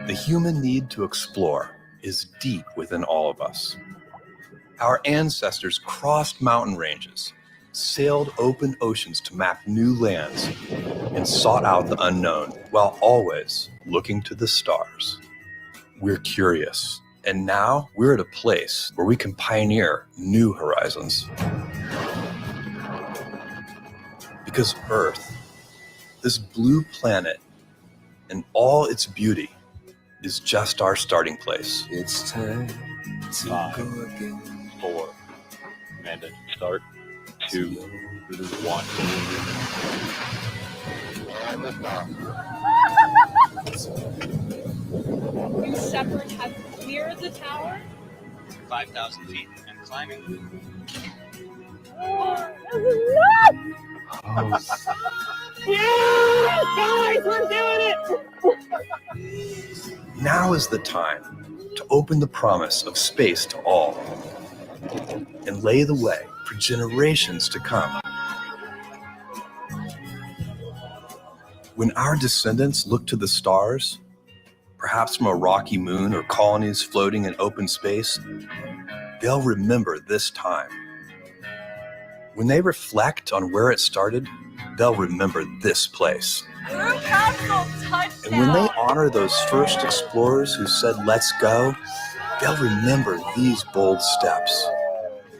The human need to explore is deep within all of us. Our ancestors crossed mountain ranges, sailed open oceans to map new lands, and sought out the unknown while always looking to the stars. We're curious, and now we're at a place where we can pioneer new horizons. Because Earth, this blue planet, and all its beauty, is just our starting place. It's time to 5, go again. 4, command engine start, 2, 1. You Shepard have cleared the tower? 5,000 feet and climbing. Yes, guys, we're doing it! Now is the time to open the promise of space to all and lay the way for generations to come. When our descendants look to the stars, perhaps from a rocky moon or colonies floating in open space, they'll remember this time. When they reflect on where it started, they'll remember this place. Crew capsule touchdown! And when they honor those first explorers who said, "Let's go," they'll remember these bold steps.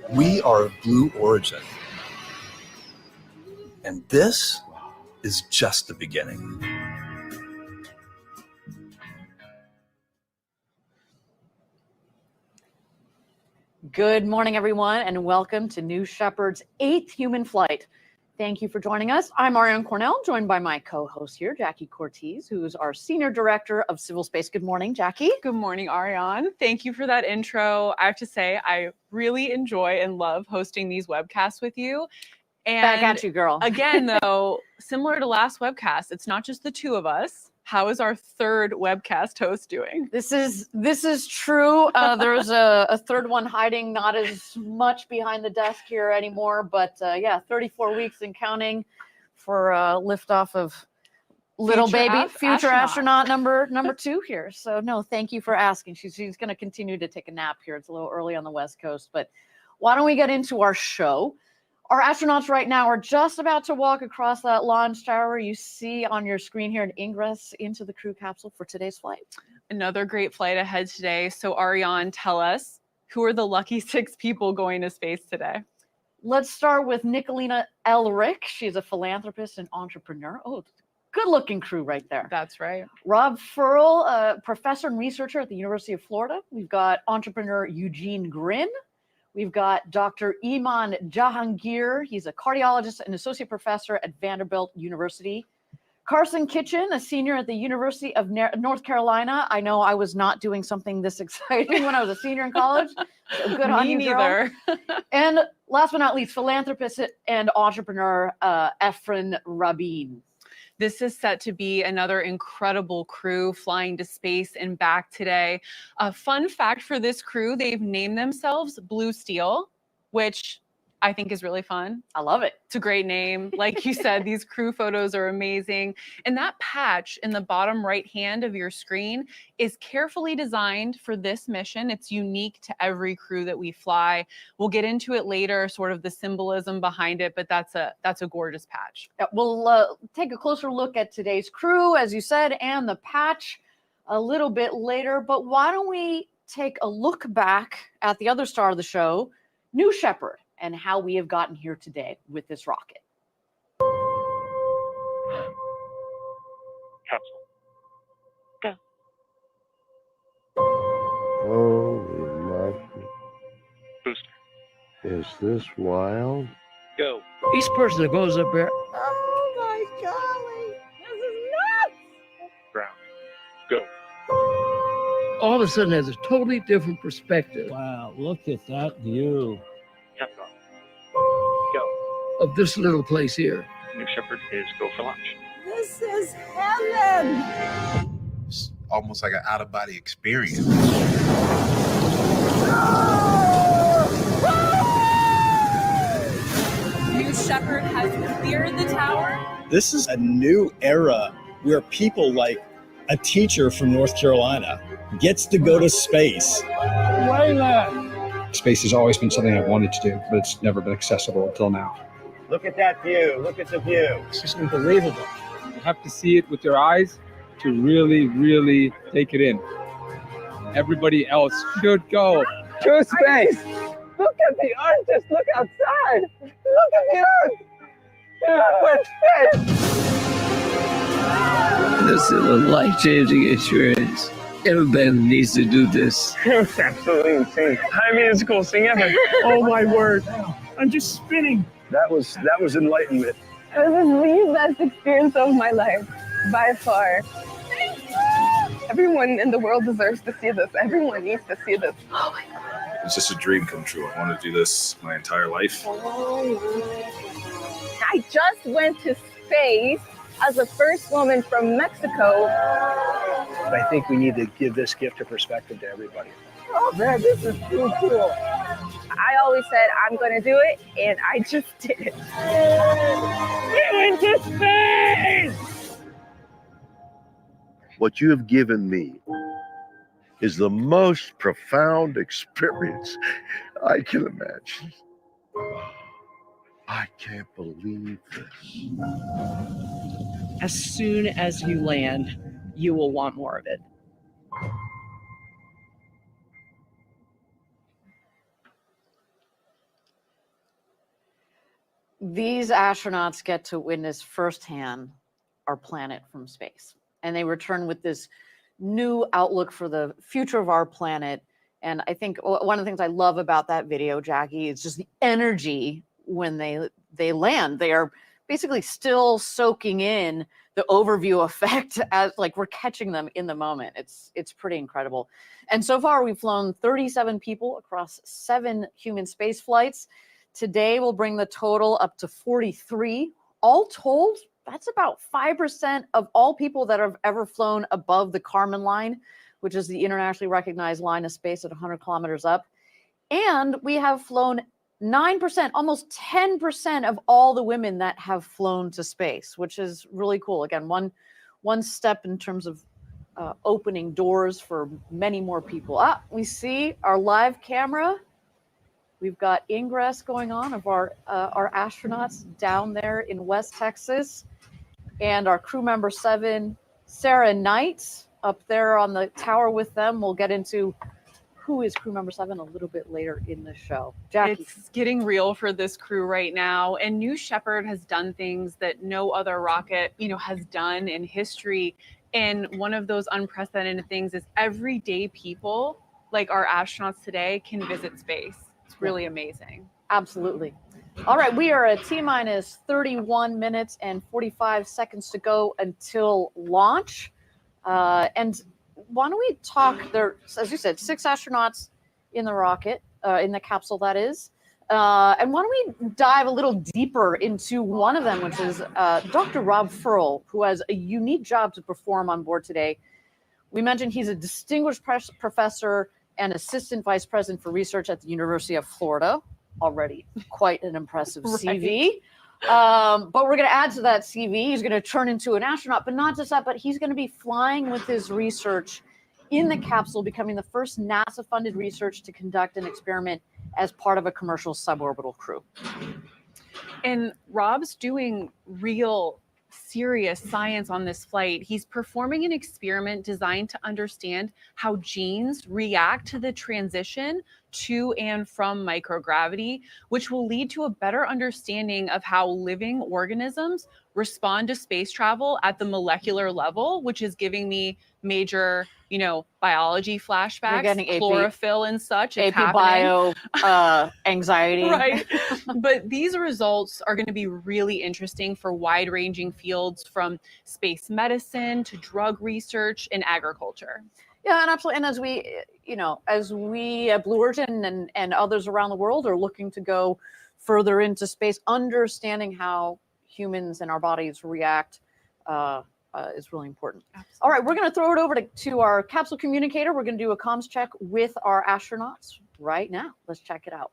We are of blue origin. And this is just the beginning. Good morning, everyone, and welcome to New Shepard's 8th human flight. Thank you for joining us. I'm Ariane Cornell, joined by my co-host here, Jackie Cortez, who's our Senior Director of Civil Space. Good morning, Jackie. Good morning, Ariane. Thank you for that intro. I have to say, I really enjoy and love hosting these webcasts with you. And back at you, girl. Again, though, similar to last webcast, it's not just the two of us. How is our third webcast host doing? This is true. There's a third one hiding, not as much behind the desk here anymore, but yeah, 34 weeks and counting for liftoff of little future astronaut number 2 here. So no, thank you for asking. She's going to continue to take a nap here. It's a little early on the West Coast, but why don't we get into our show? Our astronauts right now are just about to walk across that launch tower you see on your screen here and ingress into the crew capsule for today's flight. Another great flight ahead today. So Ariane, tell us, who are the lucky 6 people going to space today? Let's start with Nicolina Elric. She's a philanthropist and entrepreneur. Oh, good-looking crew right there. That's right. Rob Furl, a professor and researcher at the University of Florida. We've got entrepreneur Eugene Grin. We've got Dr. Iman Jahangir. He's a cardiologist and associate professor at Vanderbilt University. Carson Kitchen, a senior at the University of North Carolina. I know I was not doing something this exciting when I was a senior in college. So good on you, girl. And last but not least, philanthropist and entrepreneur Efren Rabin. This is set to be another incredible crew flying to space and back today. A fun fact for this crew, they've named themselves Blue Steel, which I think is really fun. I love it. It's a great name. Like you said, these crew photos are amazing. And that patch in the bottom right hand of your screen is carefully designed for this mission. It's unique to every crew that we fly. We'll get into it later, sort of the symbolism behind it, but that's a gorgeous patch. Yeah, we'll take a closer look at today's crew, as you said, and the patch a little bit later. But why don't we take a look back at the other star of the show, New Shepard, and how we have gotten here today with this rocket. Capsule. Go. Holy monkey. Booster. Is this wild? Go. Each person that goes up there, Oh my golly, this is nuts! Ground. Go. all of a sudden has a totally different perspective Wow, look at that view. Captain. Go. of this little place here. New Shepard is go for launch. This is heaven. It's almost like an out-of-body experience. New Shepard has cleared the tower. This is a new era where people like a teacher from North Carolina gets to go to space. Space has always been something I've wanted to do, but it's never been accessible until now. Look at that view. Look at the view. It's just unbelievable. You have to see it with your eyes to really, really take it in. Everybody else should go to space. Look at the Earth. Just look outside. Look at the Earth. We're space. This is a life-changing experience. Everybody needs to do this. It's absolutely insane. I mean, it's the coolest thing ever. Oh my word. I'm just spinning. That was enlightenment. This is the best experience of my life, by far. Everyone in the world deserves to see this. Everyone needs to see this. Oh my God. It's just a dream come true. I wanted to do this my entire life. I just went to space as the first woman from Mexico. But I think we need to give this gift of perspective to everybody. Oh man, this is so cool. I always said I'm going to do it, and I just did it. We went to space! What you have given me is the most profound experience I can imagine. I can't believe this. As soon as you land, you will want more of it. These astronauts get to witness firsthand our planet from space. And they return with this new outlook for the future of our planet. And I think one of the things I love about that video, Jackie, is just the energy when they land. They are basically still soaking in the overview effect as like we're catching them in the moment. It's pretty incredible. And so far we've flown 37 people across 7 human space flights. Today we'll bring the total up to 43. All told, that's about 5% of all people that have ever flown above the Kármán line, which is the internationally recognized line of space at 100 kilometers up. And we have flown 9%, almost 10% of all the women that have flown to space, which is really cool. Again, one step in terms of opening doors for many more people. We see our live camera. We've got ingress going on of our astronauts down there in West Texas, and our crew member 7, Sarah Knight, up there on the tower with them. We'll get into who is crew member 7 a little bit later in the show. Jackie. It's getting real for this crew right now, and New Shepard has done things that no other rocket, has done in history. And one of those unprecedented things is everyday people, like our astronauts today, can visit space. It's really amazing. Absolutely. All right, we are at T-minus 31 minutes and 45 seconds to go until launch. And why don't we talk, there, as you said, 6 astronauts in the rocket, in the capsule that is. And why don't we dive a little deeper into one of them, which is Dr. Rob Furl, who has a unique job to perform on board today. We mentioned he's a distinguished professor and assistant vice president for research at the University of Florida. Already quite an impressive CV. But we're going to add to that CV. He's going to turn into an astronaut, but not just that, but he's going to be flying with his research in the capsule, becoming the first NASA-funded research to conduct an experiment as part of a commercial suborbital crew. And Rob's doing real serious science on this flight. He's performing an experiment designed to understand how genes react to the transition to and from microgravity, which will lead to a better understanding of how living organisms respond to space travel at the molecular level, which is giving me major, biology flashbacks, We're getting chlorophyll and such. It's AP bio anxiety. Right. But these results are going to be really interesting for wide-ranging fields from space medicine to drug research and agriculture. Yeah, and absolutely. And as we at Blue Origin and others around the world are looking to go further into space, understanding how humans and our bodies react is really important. Absolutely. All right, we're going to throw it over to our capsule communicator. We're going to do a comms check with our astronauts right now. Let's check it out.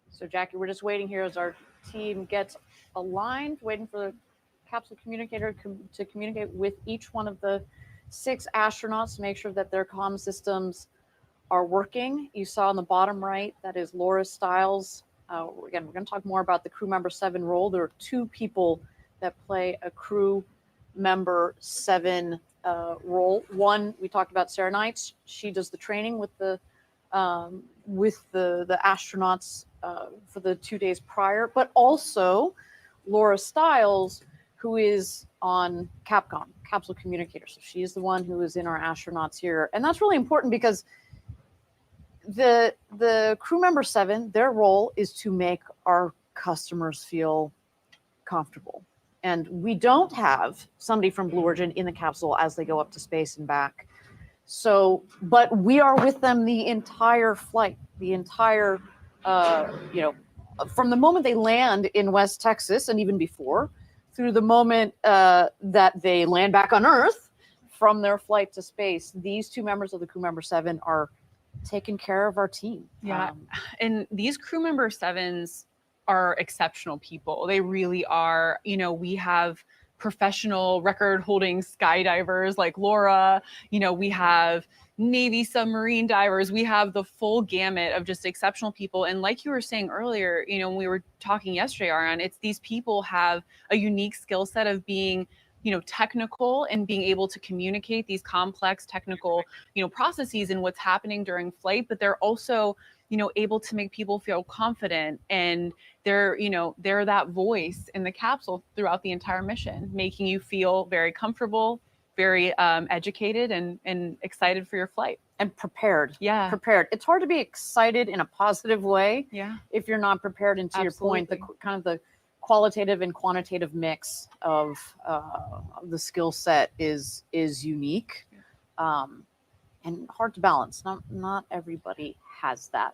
So Jackie, we're just waiting here as our team gets aligned, waiting for the capsule communicator to communicate with each one of the 6 astronauts to make sure that their comm systems are working. You saw on the bottom right, that is Laura Stiles. Again, we're going to talk more about the crew member 7 role. There are 2 people that play a crew member 7 role. One, we talked about Sarah Knights. She does the training with the astronauts for the 2 days prior, but also Laura Stiles, who is on Capcom, capsule communicator. So she is the one who is in our astronauts here. And that's really important because the crew member 7, their role is to make our customers feel comfortable. And we don't have somebody from Blue Origin in the capsule as they go up to space and back. So, but we are with them the entire flight, the entire, from the moment they land in West Texas and even before, through the moment that they land back on Earth from their flight to space. These 2 members of the crew member 7 are taking care of our team. Yeah, and these crew member 7s are exceptional people. They really are. We have professional record-holding skydivers like Laura. We have Navy submarine divers. We have the full gamut of just exceptional people. And like you were saying earlier, when we were talking yesterday, Ariane, it's these people have a unique skill set of being, technical and being able to communicate these complex technical, processes and what's happening during flight, but they're also able to make people feel confident, and they're that voice in the capsule throughout the entire mission, making you feel very comfortable, very educated and excited for your flight. And prepared. Yeah. Prepared. It's hard to be excited in a positive way. Yeah. If you're not prepared. And to Absolutely. your point, the qualitative and quantitative mix of the skill set is unique. And hard to balance. Not everybody has that.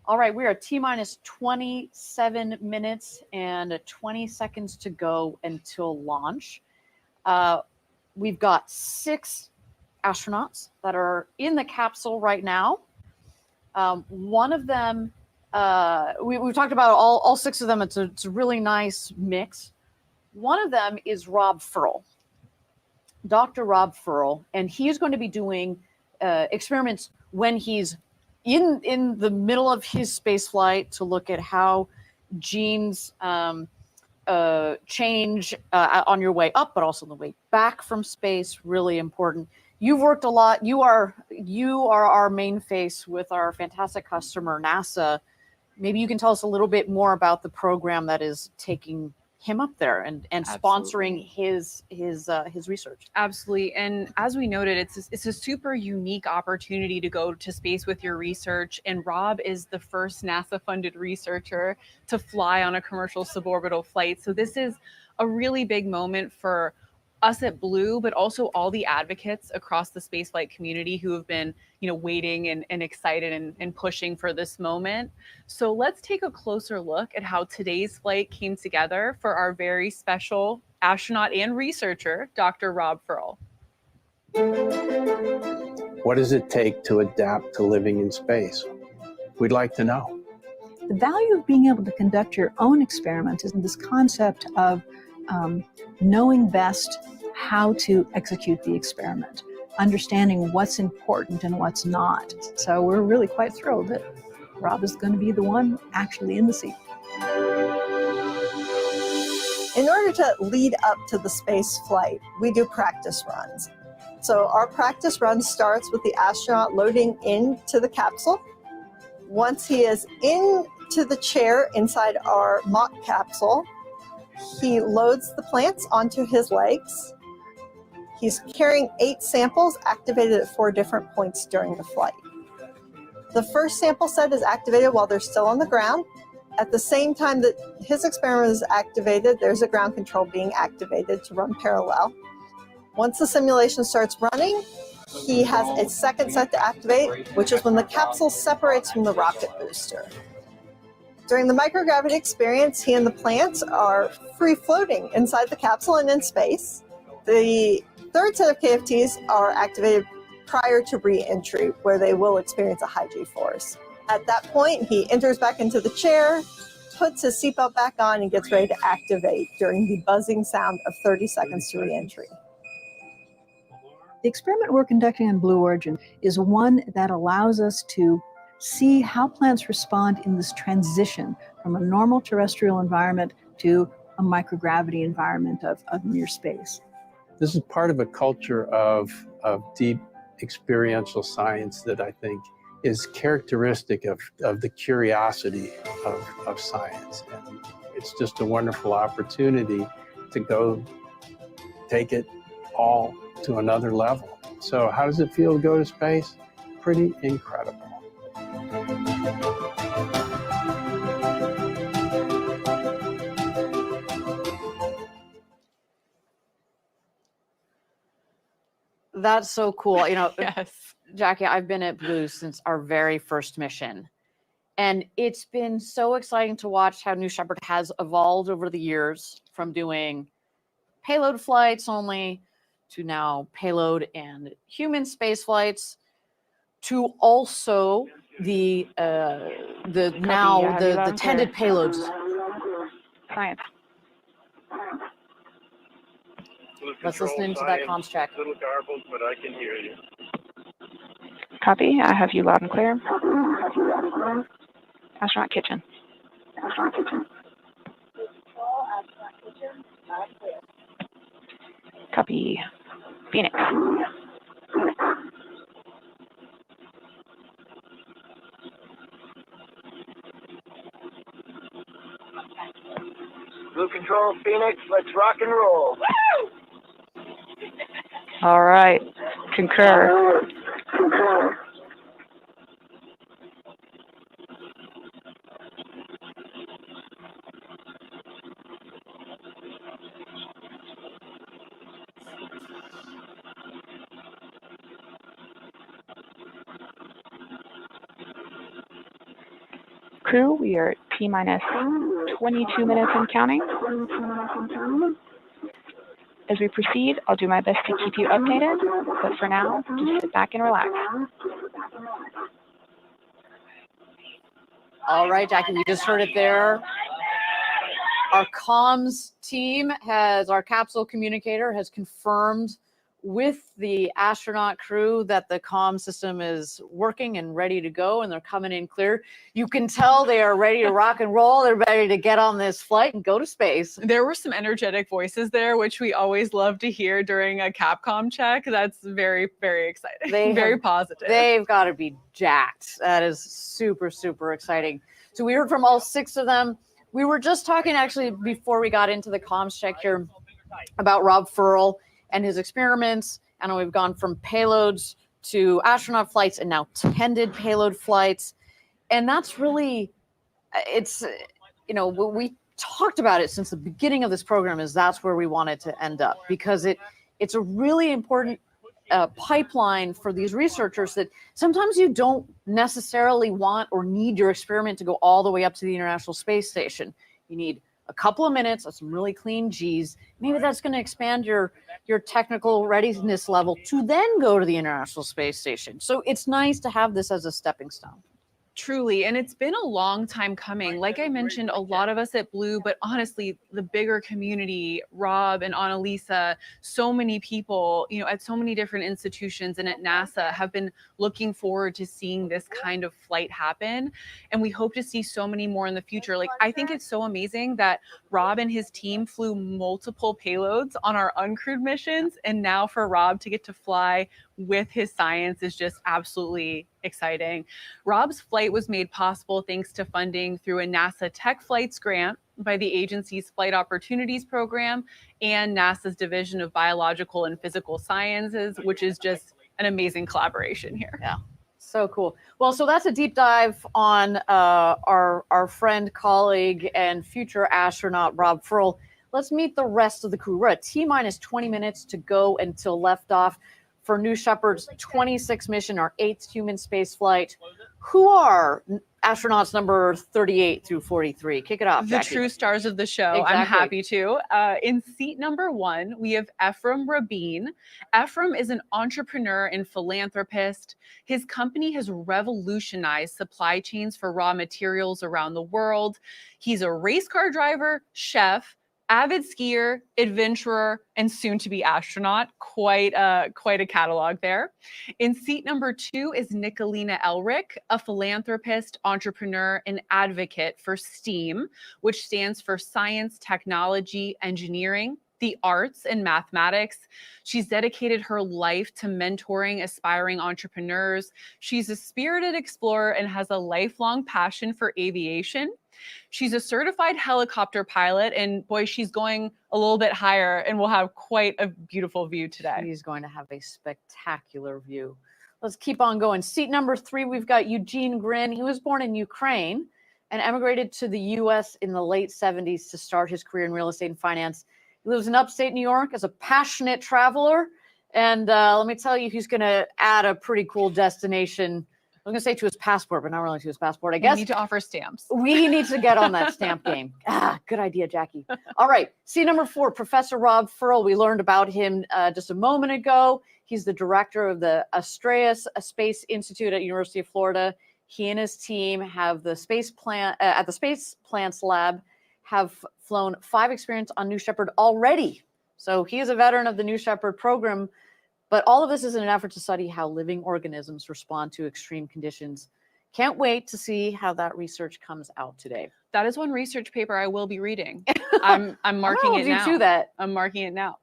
All right, we are T-minus 27 minutes and 20 seconds to go until launch. We've got 6 astronauts that are in the capsule right now. One of them, we've talked about all 6 of them. It's a really nice mix. One of them is Rob Furl. Dr. Rob Furl, and he is going to be doing experiments when he's in the middle of his space flight to look at how genes change on your way up, but also the way back from space, really important. You've worked a lot. You are our main face with our fantastic customer, NASA. Maybe you can tell us a little bit more about the program that is taking him up there and sponsoring his research. Absolutely. And as we noted, it's a super unique opportunity to go to space with your research. And Rob is the first NASA-funded researcher to fly on a commercial suborbital flight. So this is a really big moment for us at Blue, but also all the advocates across the spaceflight community who have been, waiting and excited and pushing for this moment. So let's take a closer look at how today's flight came together for our very special astronaut and researcher, Dr. Rob Furl. What does it take to adapt to living in space? We'd like to know. The value of being able to conduct your own experiment is this concept of knowing best how to execute the experiment, understanding what's important and what's not. So we're really quite thrilled that Rob is going to be the one actually in the seat. In order to lead up to the space flight, we do practice runs. So our practice run starts with the astronaut loading into the capsule. Once he is into the chair inside our mock capsule, he loads the plants onto his legs. He's carrying 8 samples activated at 4 different points during the flight. The first sample set is activated while they're still on the ground. At the same time that his experiment is activated, there's a ground control being activated to run parallel. Once the simulation starts running, he has a second set to activate, which is when the capsule separates from the rocket booster. During the microgravity experience, he and the plants are free floating inside the capsule and in space. The third set of KFTs are activated prior to re-entry, where they will experience a high G-force. At that point, he enters back into the chair, puts his seatbelt back on, and gets ready to activate during the buzzing sound of 30 seconds to re-entry. The experiment we're conducting on Blue Origin is one that allows us to see how plants respond in this transition from a normal terrestrial environment to a microgravity environment of near space. This is part of a culture of deep experiential science that I think is characteristic of the curiosity of science. And it's just a wonderful opportunity to go take it all to another level. So how does it feel to go to space? Pretty incredible. That's so cool. Yes. Jackie, I've been at Blue since our very first mission. And it's been so exciting to watch how New Shepard has evolved over the years from doing payload flights only to now payload and human space flights to also the tended payloads. Science. Let's listen into that comms check. A little garbled, but I can hear you. Copy. I have you loud and clear. Astronaut kitchen. Copy. Phoenix. Blue Control, Phoenix, let's rock and roll. All right. Concur. Crew, we are at T-minus 22 minutes and counting. As we proceed, I'll do my best to keep you updated, but for now, just sit back and relax. All right, Jackie, we just heard it there. Our comms team our capsule communicator has confirmed with the astronaut crew that the comm system is working and ready to go, and they're coming in clear. You can tell they are ready to rock and roll. They're ready to get on this flight and go to space. There were some energetic voices there, which we always love to hear during a Capcom check. That's very, very exciting. Very positive. They've got to be jacked. That is super, super exciting. So we heard from all 6 of them. We were just talking actually before we got into the comms check here about Rob Furl and his experiments. I know we've gone from payloads to astronaut flights and now tended payload flights. And that's really, it's, you know, we talked about it since the beginning of this program, is that's where we wanted to end up, because it's a really important pipeline for these researchers that sometimes you don't necessarily want or need your experiment to go all the way up to the International Space Station. You need a couple of minutes of some really clean G's. Maybe that's going to expand your technical readiness level to then go to the International Space Station. So it's nice to have this as a stepping stone. Truly, and it's been a long time coming. Like I mentioned, a lot of us at Blue, but honestly, the bigger community, Rob and Annalisa, so many people, you know, at so many different institutions and at NASA have been looking forward to seeing this kind of flight happen. And we hope to see so many more in the future. Like, I think it's so amazing that Rob and his team flew multiple payloads on our uncrewed missions. And now for Rob to get to fly with his science is just absolutely exciting. Rob's flight was made possible thanks to funding through a NASA Tech Flights grant by the agency's Flight Opportunities Program and NASA's Division of Biological and Physical Sciences, which is just an amazing collaboration here. Yeah, so cool. Well, so that's a deep dive on our friend, colleague, and future astronaut, Rob Furl. Let's meet the rest of the crew. We're at T-minus 20 minutes to go until liftoff for New Shepard's 26 mission, our 8th human space flight. Who are astronauts number 38 through 43? Kick it off, The Jackie. true stars of the show. Exactly. I'm happy to. In seat number 1, we have Ephraim Rabin. Ephraim is an entrepreneur and philanthropist. His company has revolutionized supply chains for raw materials around the world. He's a race car driver, chef, avid skier, adventurer, and soon-to-be astronaut. Quite a catalog there. In seat number 2 is Nicolina Elric, a philanthropist, entrepreneur, and advocate for STEAM, which stands for Science, Technology, Engineering, the Arts, and Mathematics. She's dedicated her life to mentoring aspiring entrepreneurs. She's a spirited explorer and has a lifelong passion for aviation. She's a certified helicopter pilot, and boy, she's going a little bit higher, and we'll have quite a beautiful view today. He's going to have a spectacular view. Let's keep on going. Seat number 3, we've got Eugene Grin. He was born in Ukraine and emigrated to the U.S. in the late 70s to start his career in real estate and finance. He lives in upstate New York as a passionate traveler. And let me tell you, he's going to add a pretty cool destination. I'm going to say to his passport, but not really to his passport, I guess. We need to offer stamps. We need to get on that stamp game. Good idea, Jackie. All right. Seat number 4, Professor Rob Furl. We learned about him just a moment ago. He's the director of the Astreas Space Institute at University of Florida. He and his team have the space plant at the Space Plants Lab have flown 5 experiments on New Shepard already. So he is a veteran of the New Shepard program. But all of this is in an effort to study how living organisms respond to extreme conditions. Can't wait to see how that research comes out today. That is one research paper I will be reading. I'm marking it now. Do that. I'm marking it now.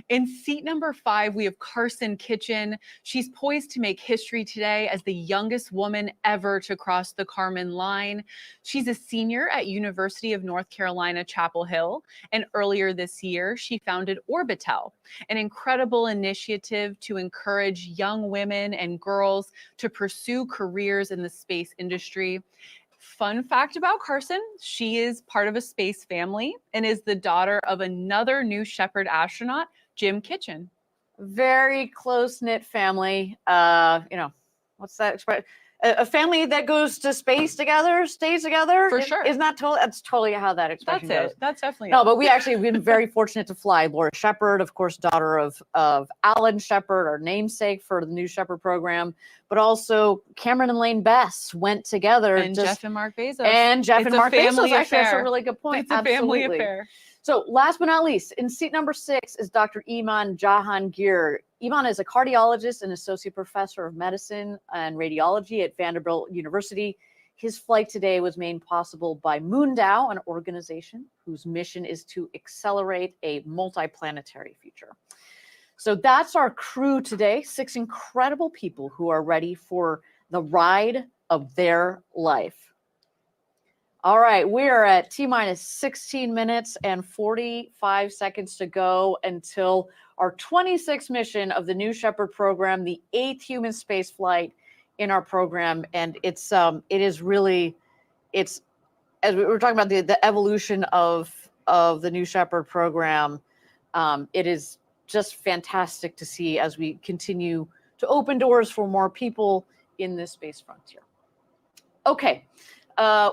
In seat number 5, we have Carson Kitchen. She's poised to make history today as the youngest woman ever to cross the Kármán line. She's a senior at University of North Carolina, Chapel Hill. And earlier this year, she founded Orbital, an incredible initiative to encourage young women and girls to pursue careers in the space industry. Fun fact about Carson, she is part of a space family and is the daughter of another New Shepard astronaut, Jim Kitchen. Very close-knit family. What's that expression? A family that goes to space together, stays together. For sure. Isn't that totally? That's totally how that expression goes. That's it. That's definitely No, it. but we've been very fortunate to fly Laura Shepard, of course, daughter of Alan Shepard, our namesake for the New Shepard program, but also Cameron and Lane Bess went together. And Jeff and Mark Bezos. And Jeff and Mark Bezos. Actually, that's a affair. really good point. It's a family affair. So last but not least, in seat number 6 is Dr. Iman Jahangir. Iman is a cardiologist and associate professor of medicine and radiology at Vanderbilt University. His flight today was made possible by Moondao, an organization whose mission is to accelerate a multiplanetary future. So that's our crew today, 6 incredible people who are ready for the ride of their life. All right, we are at T-minus 16 minutes and 45 seconds to go until our 26th mission of the New Shepard program, the 8th human space flight in our program. And it is really, as we were talking about the evolution of the New Shepard program, it is just fantastic to see as we continue to open doors for more people in this space frontier. Okay.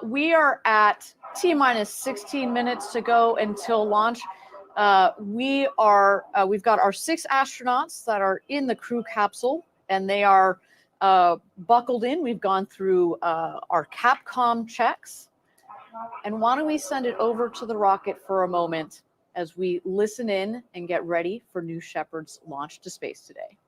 We are at T-minus 16 minutes to go until launch. We've got our 6 astronauts that are in the crew capsule, and they are buckled in. We've gone through our Capcom checks. And why don't we send it over to the rocket for a moment as we listen in and get ready for New Shepard's launch to space today.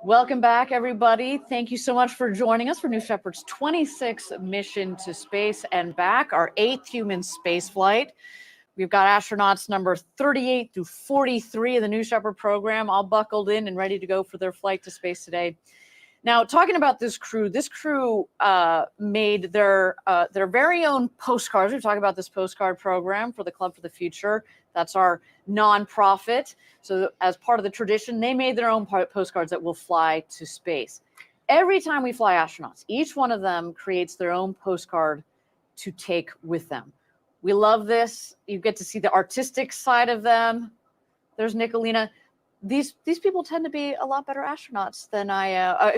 Welcome back, everybody. Thank you so much for joining us for New Shepard's 26th mission to space and back, our 8th human space flight. We've got astronauts number 38 through 43 of the New Shepard program, all buckled in and ready to go for their flight to space today. Now, talking about this crew made their very own postcards. We're talking about this postcard program for the Club for the Future. That's our nonprofit. So as part of the tradition, they made their own postcards that will fly to space. Every time we fly astronauts, each one of them creates their own postcard to take with them. We love this. You get to see the artistic side of them. There's Nicolina. These people tend to be a lot better astronauts than I am. A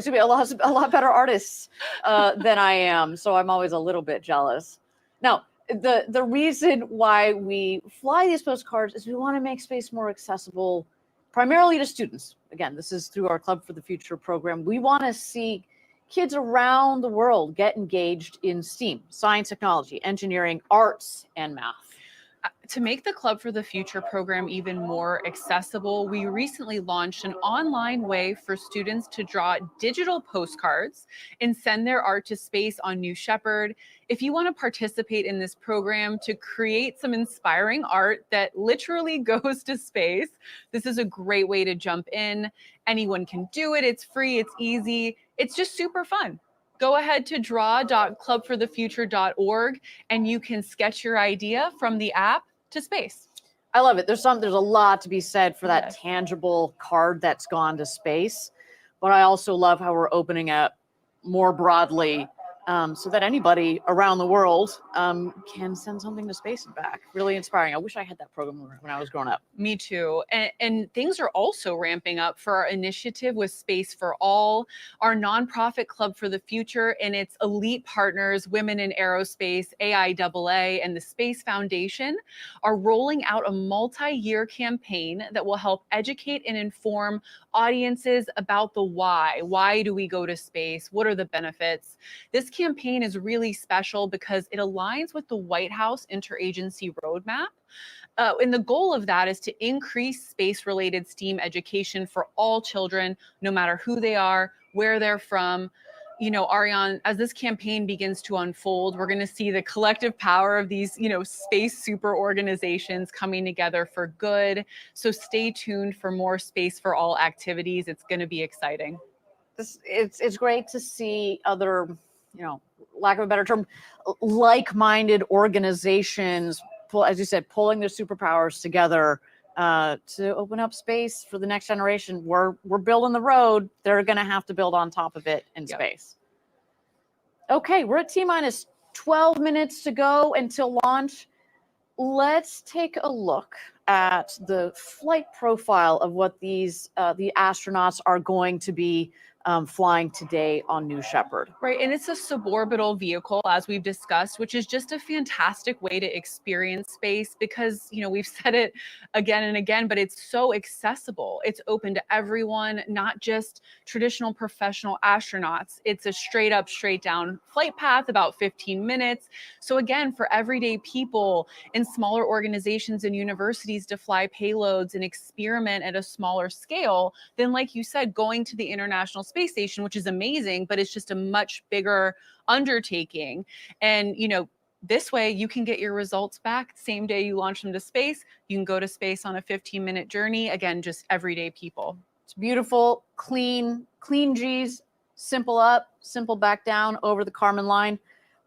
lot better artists than I am. So I'm always a little bit jealous. Now, the reason why we fly these postcards is we want to make space more accessible, primarily to students. Again, this is through our Club for the Future program. We want to see kids around the world get engaged in STEAM, science, technology, engineering, arts, and math. To make the Club for the Future program even more accessible, we recently launched an online way for students to draw digital postcards and send their art to space on New Shepard. If you want to participate in this program to create some inspiring art that literally goes to space, this is a great way to jump in. Anyone can do it. It's free. It's easy. It's just super fun. Go ahead to draw.clubforthefuture.org and you can sketch your idea from the app to space. I love it. There's a lot to be said for that tangible card that's gone to space, but I also love how we're opening up more broadly so that anybody around the world can send something to space and back. Really inspiring. I wish I had that program when I was growing up. Me too. And things are also ramping up for our initiative with Space for All, our nonprofit Club for the Future, and its elite partners, Women in Aerospace, AIAA, and the Space Foundation are rolling out a multi-year campaign that will help educate and inform audiences about the why. Why do we go to space? What are the benefits? This campaign is really special because it aligns with the White House Interagency Roadmap. And the goal of that is to increase space-related STEAM education for all children, no matter who they are, where they're from. You know, Ariane, as this campaign begins to unfold, we're going to see the collective power of these, space super organizations coming together for good. So stay tuned for more Space for All activities. It's going to be exciting. It's great to see other, lack of a better term, like-minded organizations, as you said, pulling their superpowers together to open up space for the next generation. We're building the road. They're going to have to build on top of it in space. Okay, we're at T-minus 12 minutes to go until launch. Let's take a look at the flight profile of what these the astronauts are going to be flying today on New Shepard. Right, and it's a suborbital vehicle, as we've discussed, which is just a fantastic way to experience space because, you know, we've said it again and again, but it's so accessible. It's open to everyone, not just traditional professional astronauts. It's a straight up, straight down flight path, about 15 minutes. So again, for everyday people in smaller organizations and universities to fly payloads and experiment at a smaller scale than, like you said, going to the International Space Station, which is amazing, but it's just a much bigger undertaking. And, you know, this way you can get your results back same day you launch them to space. You can go to space on a 15-minute journey. Again, just everyday people. It's beautiful, clean G's, simple up, simple back down over the Kármán line.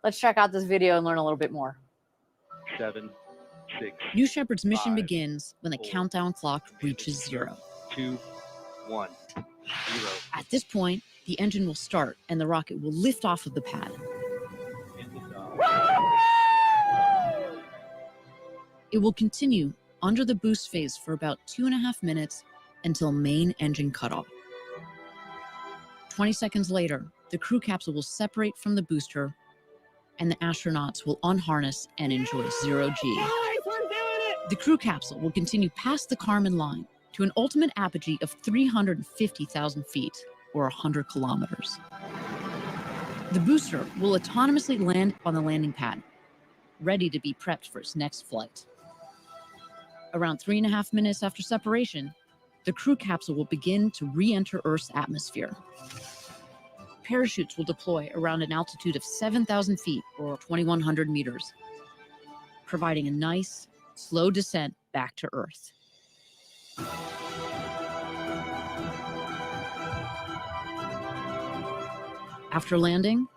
Let's check out this video and learn a little bit more. 7, 6. New Shepard's mission 5, begins when the 4, countdown clock reaches 0. 2, 1, 0. At this point, the engine will start and the rocket will lift off of the pad. It will continue under the boost phase for about 2.5 minutes until main engine cutoff. 20 seconds later, the crew capsule will separate from the booster and the astronauts will unharness and enjoy 0G. The crew capsule will continue past the Kármán line to an ultimate apogee of 350,000 feet, or 100 kilometers. The booster will autonomously land on the landing pad, ready to be prepped for its next flight. Around 3.5 minutes after separation, the crew capsule will begin to re-enter Earth's atmosphere. Parachutes will deploy around an altitude of 7,000 feet, or 2,100 meters, providing a nice, slow descent back to Earth. After landing,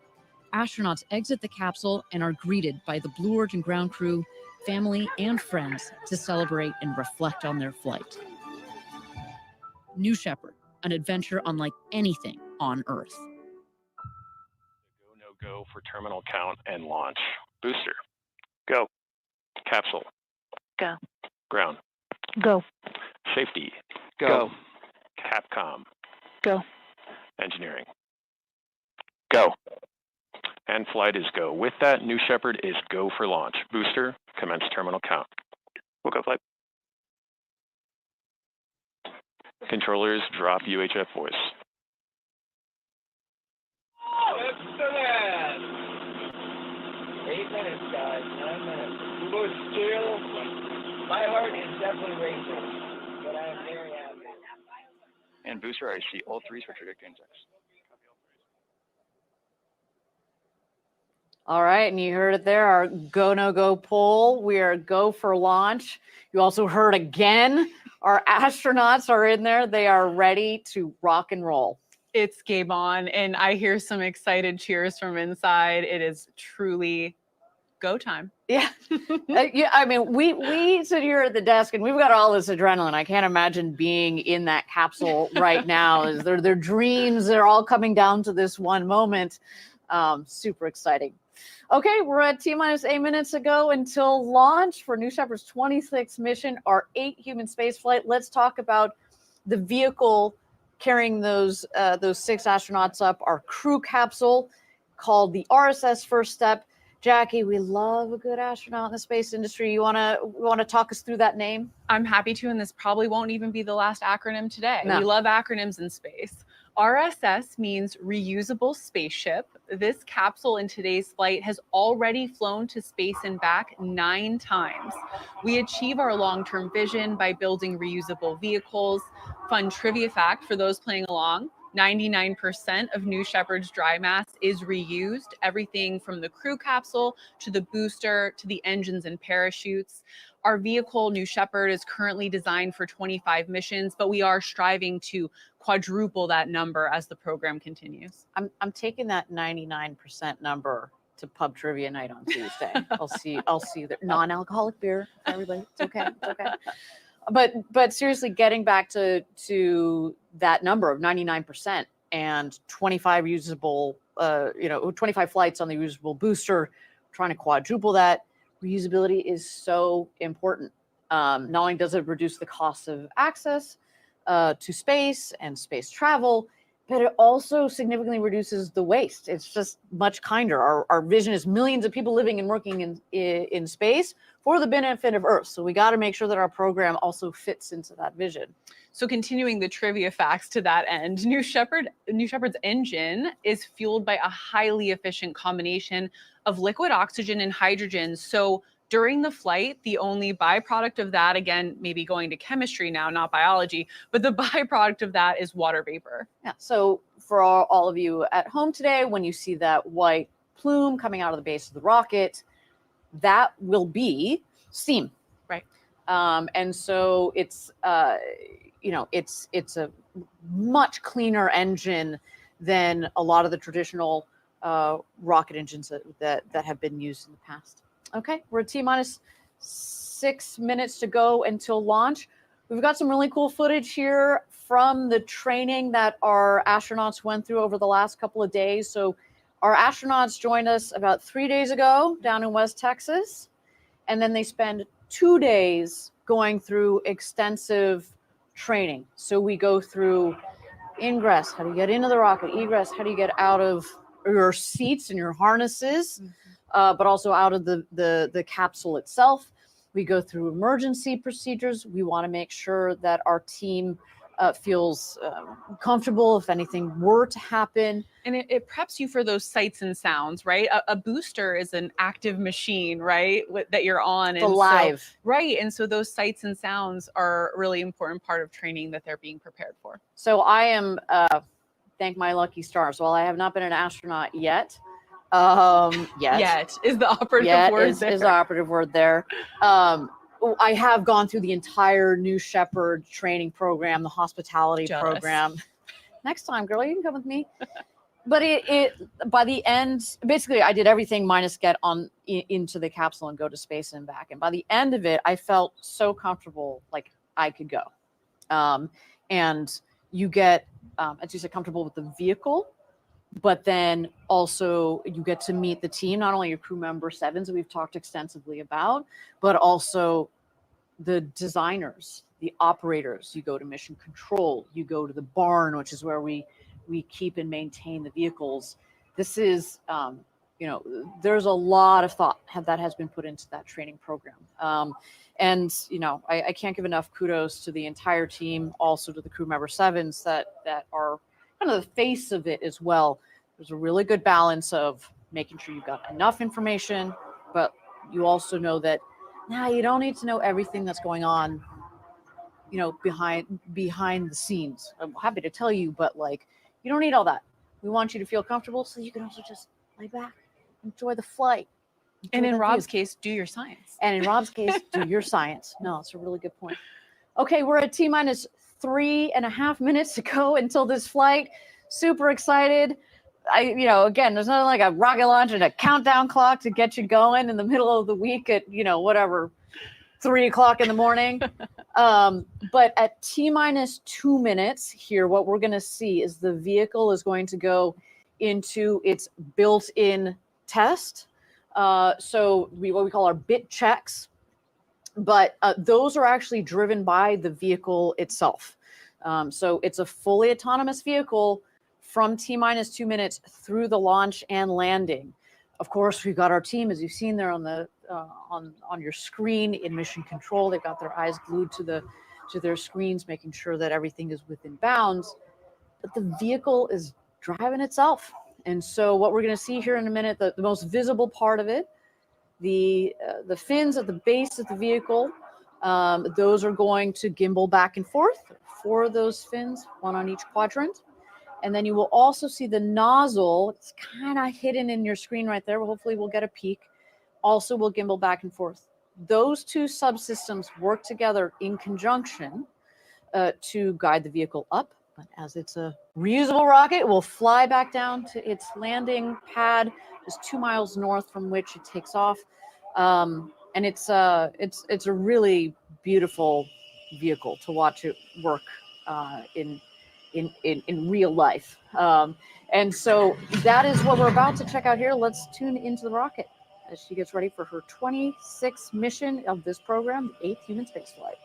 astronauts exit the capsule and are greeted by the Blue Origin ground crew, family, and friends to celebrate and reflect on their flight. New Shepard, an adventure unlike anything on Earth. Go, no go for terminal count and launch. Booster. Go. Capsule. Go. Ground. Go. Safety. Go. Capcom. Go. Engineering. Go. And flight is go. With that, New Shepard is go for launch. Booster, commence terminal count. We'll go flight. Controllers, drop UHF voice. Excellent. 8 minutes, guys. 9 minutes. Boost chill. My heart is definitely racing, but I am very happy. And booster, I see all 3s for trajectory index. All right, and you heard it there, our go, no go poll. We are go for launch. You also heard again, our astronauts are in there. They are ready to rock and roll. It's game on, and I hear some excited cheers from inside. It is truly go time. Yeah. Yeah, I mean, we sit here at the desk and we've got all this adrenaline. I can't imagine being in that capsule right now. Is their dreams, they're all coming down to this one moment. Super exciting. Okay, we're at T-minus 8 minutes ago until launch for New Shepard's 26th mission, our 8 human space flight. Let's talk about the vehicle carrying those 6 astronauts up, our crew capsule called the RSS First Step. Jackie, we love a good astronaut in the space industry. You wanna talk us through that name? I'm happy to, and this probably won't even be the last acronym today. No. We love acronyms in space. RSS means reusable spaceship. This capsule in today's flight has already flown to space and back 9 times. We achieve our long-term vision by building reusable vehicles. Fun trivia fact for those playing along, 99% of New Shepard's dry mass is reused, everything from the crew capsule to the booster to the engines and parachutes. Our vehicle, New Shepard, is currently designed for 25 missions, but we are striving to quadruple that number as the program continues. I'm taking that 99% number to pub trivia night on Tuesday. I'll see the non-alcoholic beer for everybody. It's okay. It's okay. But seriously, getting back to that number of 99% and 25 usable, 25 flights on the reusable booster, trying to quadruple that. Reusability is so important. Not only does it reduce the cost of access to space and space travel, but it also significantly reduces the waste. It's just much kinder. Our vision is millions of people living and working in space for the benefit of Earth. So we got to make sure that our program also fits into that vision. So continuing the trivia facts to that end, New Shepard's engine is fueled by a highly efficient combination of liquid oxygen and hydrogen. So during the flight, the only byproduct of that, again, maybe going to chemistry now, not biology, but the byproduct of that is water vapor. Yeah. So for all of you at home today, when you see that white plume coming out of the base of the rocket, that will be steam. Right. And so it's it's a much cleaner engine than a lot of the traditional rocket engines that have been used in the past. Okay, we're at T-minus 6 minutes to go until launch. We've got some really cool footage here from the training that our astronauts went through over the last couple of days. So our astronauts joined us about 3 days ago down in West Texas, and then they spend 2 days going through extensive training. So we go through ingress, how do you get into the rocket, egress, how do you get out of your seats and your harnesses, but also out of the capsule itself. We go through emergency procedures. We want to make sure that our team feels comfortable if anything were to happen. And it preps you for those sights and sounds, right? A booster is an active machine, right? That you're on. It's alive. Right. And so those sights and sounds are a really important part of training that they're being prepared for. So I am, thank my lucky stars. While I have not been an astronaut yet, Yet is the operative word is there. the operative word there. I have gone through the entire New Shepard training program, the hospitality program. Next time, girl, you can come with me. But it by the end, basically, I did everything minus get into the capsule and go to space and back. And by the end of it, I felt so comfortable, like I could go. And you get, as you said, comfortable with the vehicle. But then also you get to meet the team, not only your crew member 7s that we've talked extensively about, but also the designers, the operators. You go to mission control, you go to the barn, which is where we keep and maintain the vehicles. This is, there's a lot of thought that has been put into that training program. And, I can't give enough kudos to the entire team, also to the crew member 7s that are kind of the face of it as well. There's a really good balance of making sure you've got enough information, but you also know that you don't need to know everything that's going on, behind the scenes. I'm happy to tell you, but you don't need all that. We want you to feel comfortable so you can also just lay back, enjoy the flight. And in Rob's case, do your science. And in Rob's case, do your science. No, it's a really good point. Okay, we're at T-minus 3.5 minutes to go until this flight. Super excited. Again, there's nothing like a rocket launch and a countdown clock to get you going in the middle of the week at, 3 o'clock in the morning. But at T-minus 2 minutes here, what we're going to see is the vehicle is going to go into its built-in test. So what we call our bit checks. But those are actually driven by the vehicle itself. So it's a fully autonomous vehicle from T-minus 2 minutes through the launch and landing. Of course, we've got our team, as you've seen there on the on your screen in mission control. They've got their eyes glued to their screens, making sure that everything is within bounds. But the vehicle is driving itself. And so what we're going to see here in a minute, the most visible part of it, the fins at the base of the vehicle, those are going to gimbal back and forth. 4 of those fins, 1 on each quadrant. And then you will also see the nozzle. It's kind of hidden in your screen right there. Hopefully we'll get a peek. Also will gimbal back and forth. Those 2 subsystems work together in conjunction to guide the vehicle up But as it's a reusable rocket, it will fly back down to its landing pad, just 2 miles north from which it takes off. And it's a really beautiful vehicle to watch it work in real life. And so that is what we're about to check out here. Let's tune into the rocket as she gets ready for her 26th mission of this program, the 8th human spaceflight.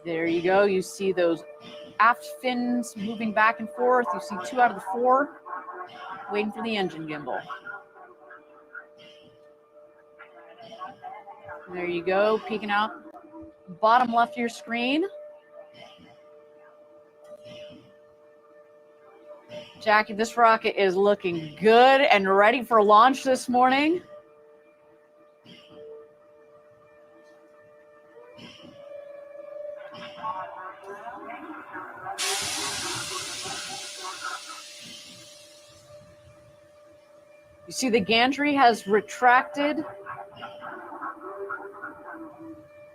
There you go. You see those aft fins moving back and forth. You see 2 out of the 4 waiting for the engine gimbal. There you go, peeking out bottom left of your screen. Jackie, this rocket is looking good and ready for launch this morning. You see the gantry has retracted.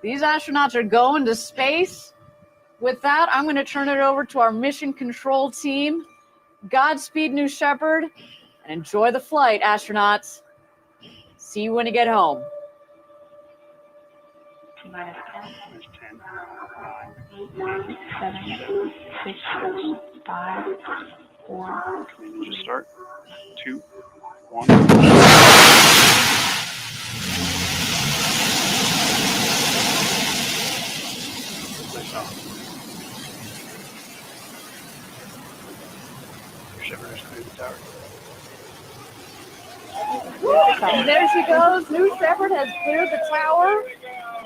These astronauts are going to space. With that, I'm going to turn it over to our mission control team. Godspeed, New Shepard, and enjoy the flight, astronauts. See you when you get home. Minus 10, 9, 8, 7, 6, 5, 4. Just start. 2, 1. Shepard has cleared the tower. And there she goes. New Shepard has cleared the tower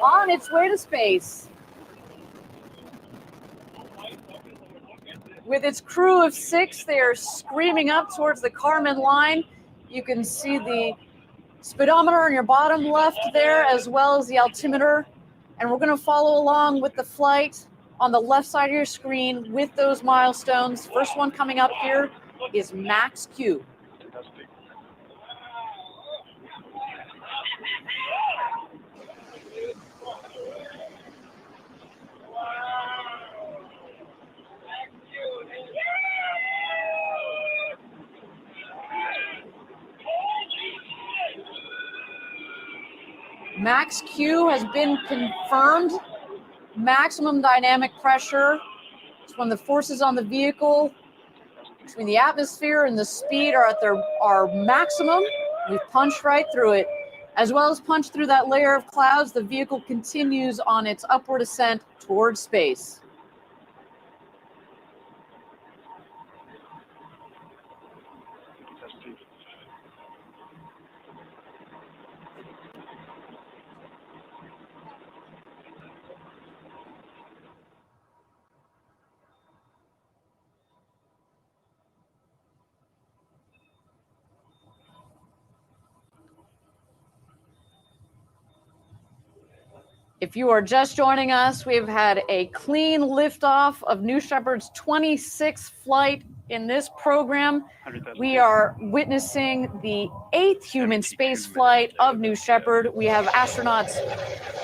on its way to space. With its crew of 6, they are screaming up towards the Kármán line. You can see the speedometer on your bottom left there, as well as the altimeter. And we're going to follow along with the flight on the left side of your screen with those milestones. First one coming up here is Max Q. Max Q has been confirmed. Maximum dynamic pressure. It's when the forces on the vehicle between the atmosphere and the speed are at our maximum. We've punched right through it. As well as punched through that layer of clouds, the vehicle continues on its upward ascent towards space. If you are just joining us, we've had a clean liftoff of New Shepard's 26th flight in this program. We are witnessing the 8th human space flight of New Shepard. We have astronauts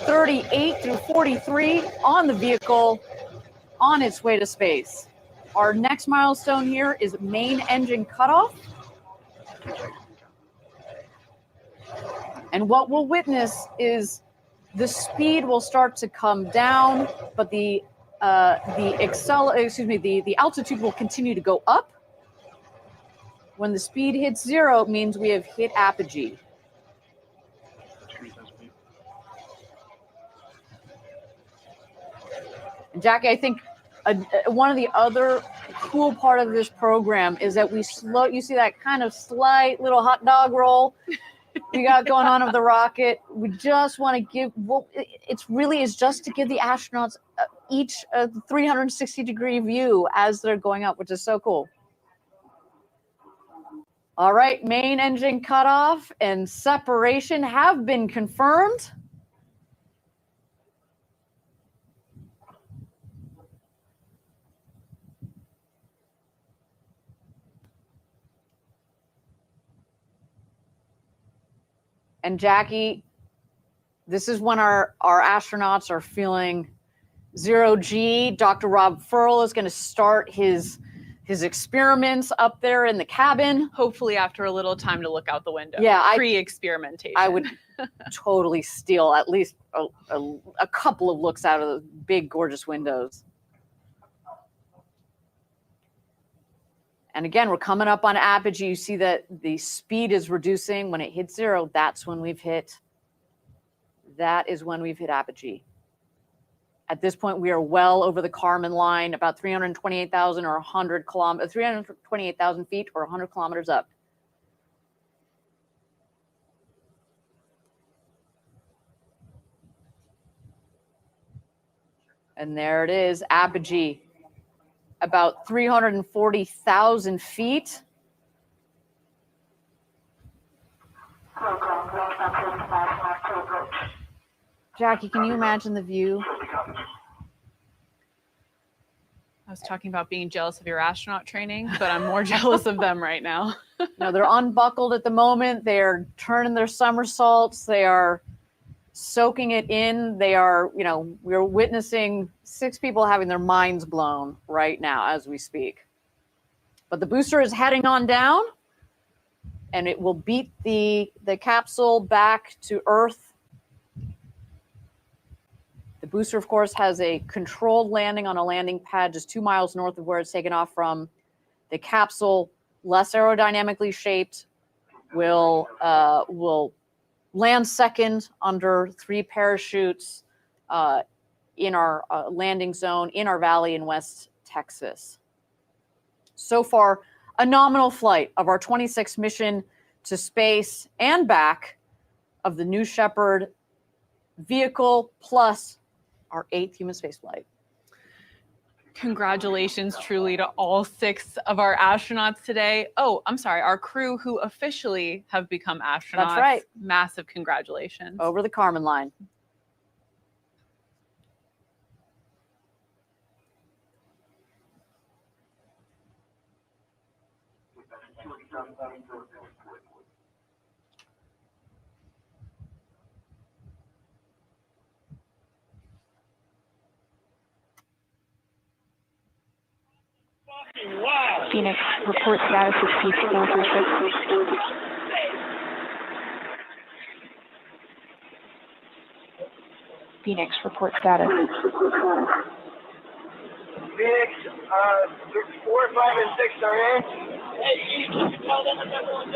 38 through 43 on the vehicle on its way to space. Our next milestone here is main engine cutoff. And what we'll witness is the speed will start to come down, but the altitude will continue to go up. When the speed hits 0, it means we have hit apogee. And Jackie, I think one of the other cool part of this program is that we slow, you see that kind of slight little hot dog roll we got going on of the rocket. We just want to give, well, it's really is just to give the astronauts each a 360-degree view as they're going up, which is so cool. All right, main engine cutoff and separation have been confirmed. And Jackie, this is when our astronauts are feeling 0G. Dr. Rob Furl is going to start his experiments up there in the cabin. Hopefully after a little time to look out the window. Yeah, pre-experimentation. I would totally steal at least a couple of looks out of the big, gorgeous windows. And again, we're coming up on apogee. You see that the speed is reducing. When it hits 0, that's when we've hit. That is when we've hit apogee. At this point, we are well over the Kármán line, about 328,000 or 100 kilometers, 328,000 feet or 100 kilometers up. And there it is, apogee. About 340,000 feet. Jackie, can you imagine the view? I was talking about being jealous of your astronaut training, but I'm more jealous of them right now. No, they're unbuckled at the moment. They're turning their somersaults. They are soaking it in. They are, you know, we're witnessing 6 people having their minds blown right now as we speak. But the booster is heading on down, and it will beat the capsule back to Earth. The booster, of course, has a controlled landing on a landing pad just 2 miles north of where it's taken off from. The capsule, less aerodynamically shaped, will land second under 3 parachutes in our landing zone in our valley in West Texas. So far, a nominal flight of our 26th mission to space and back of the New Shepard vehicle, plus our 8th human spaceflight. Congratulations truly to all 6 of our astronauts today. Oh, I'm sorry, our crew who officially have become astronauts. That's right. Massive congratulations. Over the Kármán line. Wow. Phoenix, report status is P436. Phoenix, report status. Phoenix, 4, 5, and 6 are in. Hey, can you tell them if everyone's in?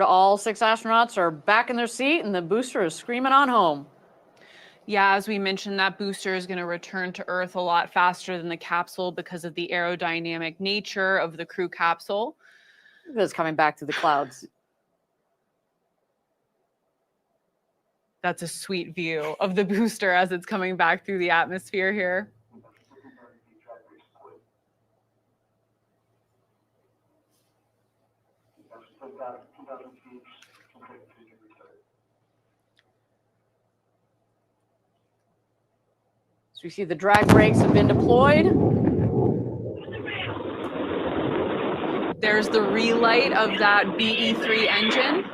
All 6 astronauts are back in their seat, and the booster is screaming on home. Yeah, as we mentioned, that booster is going to return to Earth a lot faster than the capsule because of the aerodynamic nature of the crew capsule. It's coming back through the clouds. That's a sweet view of the booster as it's coming back through the atmosphere here. So we see the drag brakes have been deployed. There's the relight of that BE3 engine.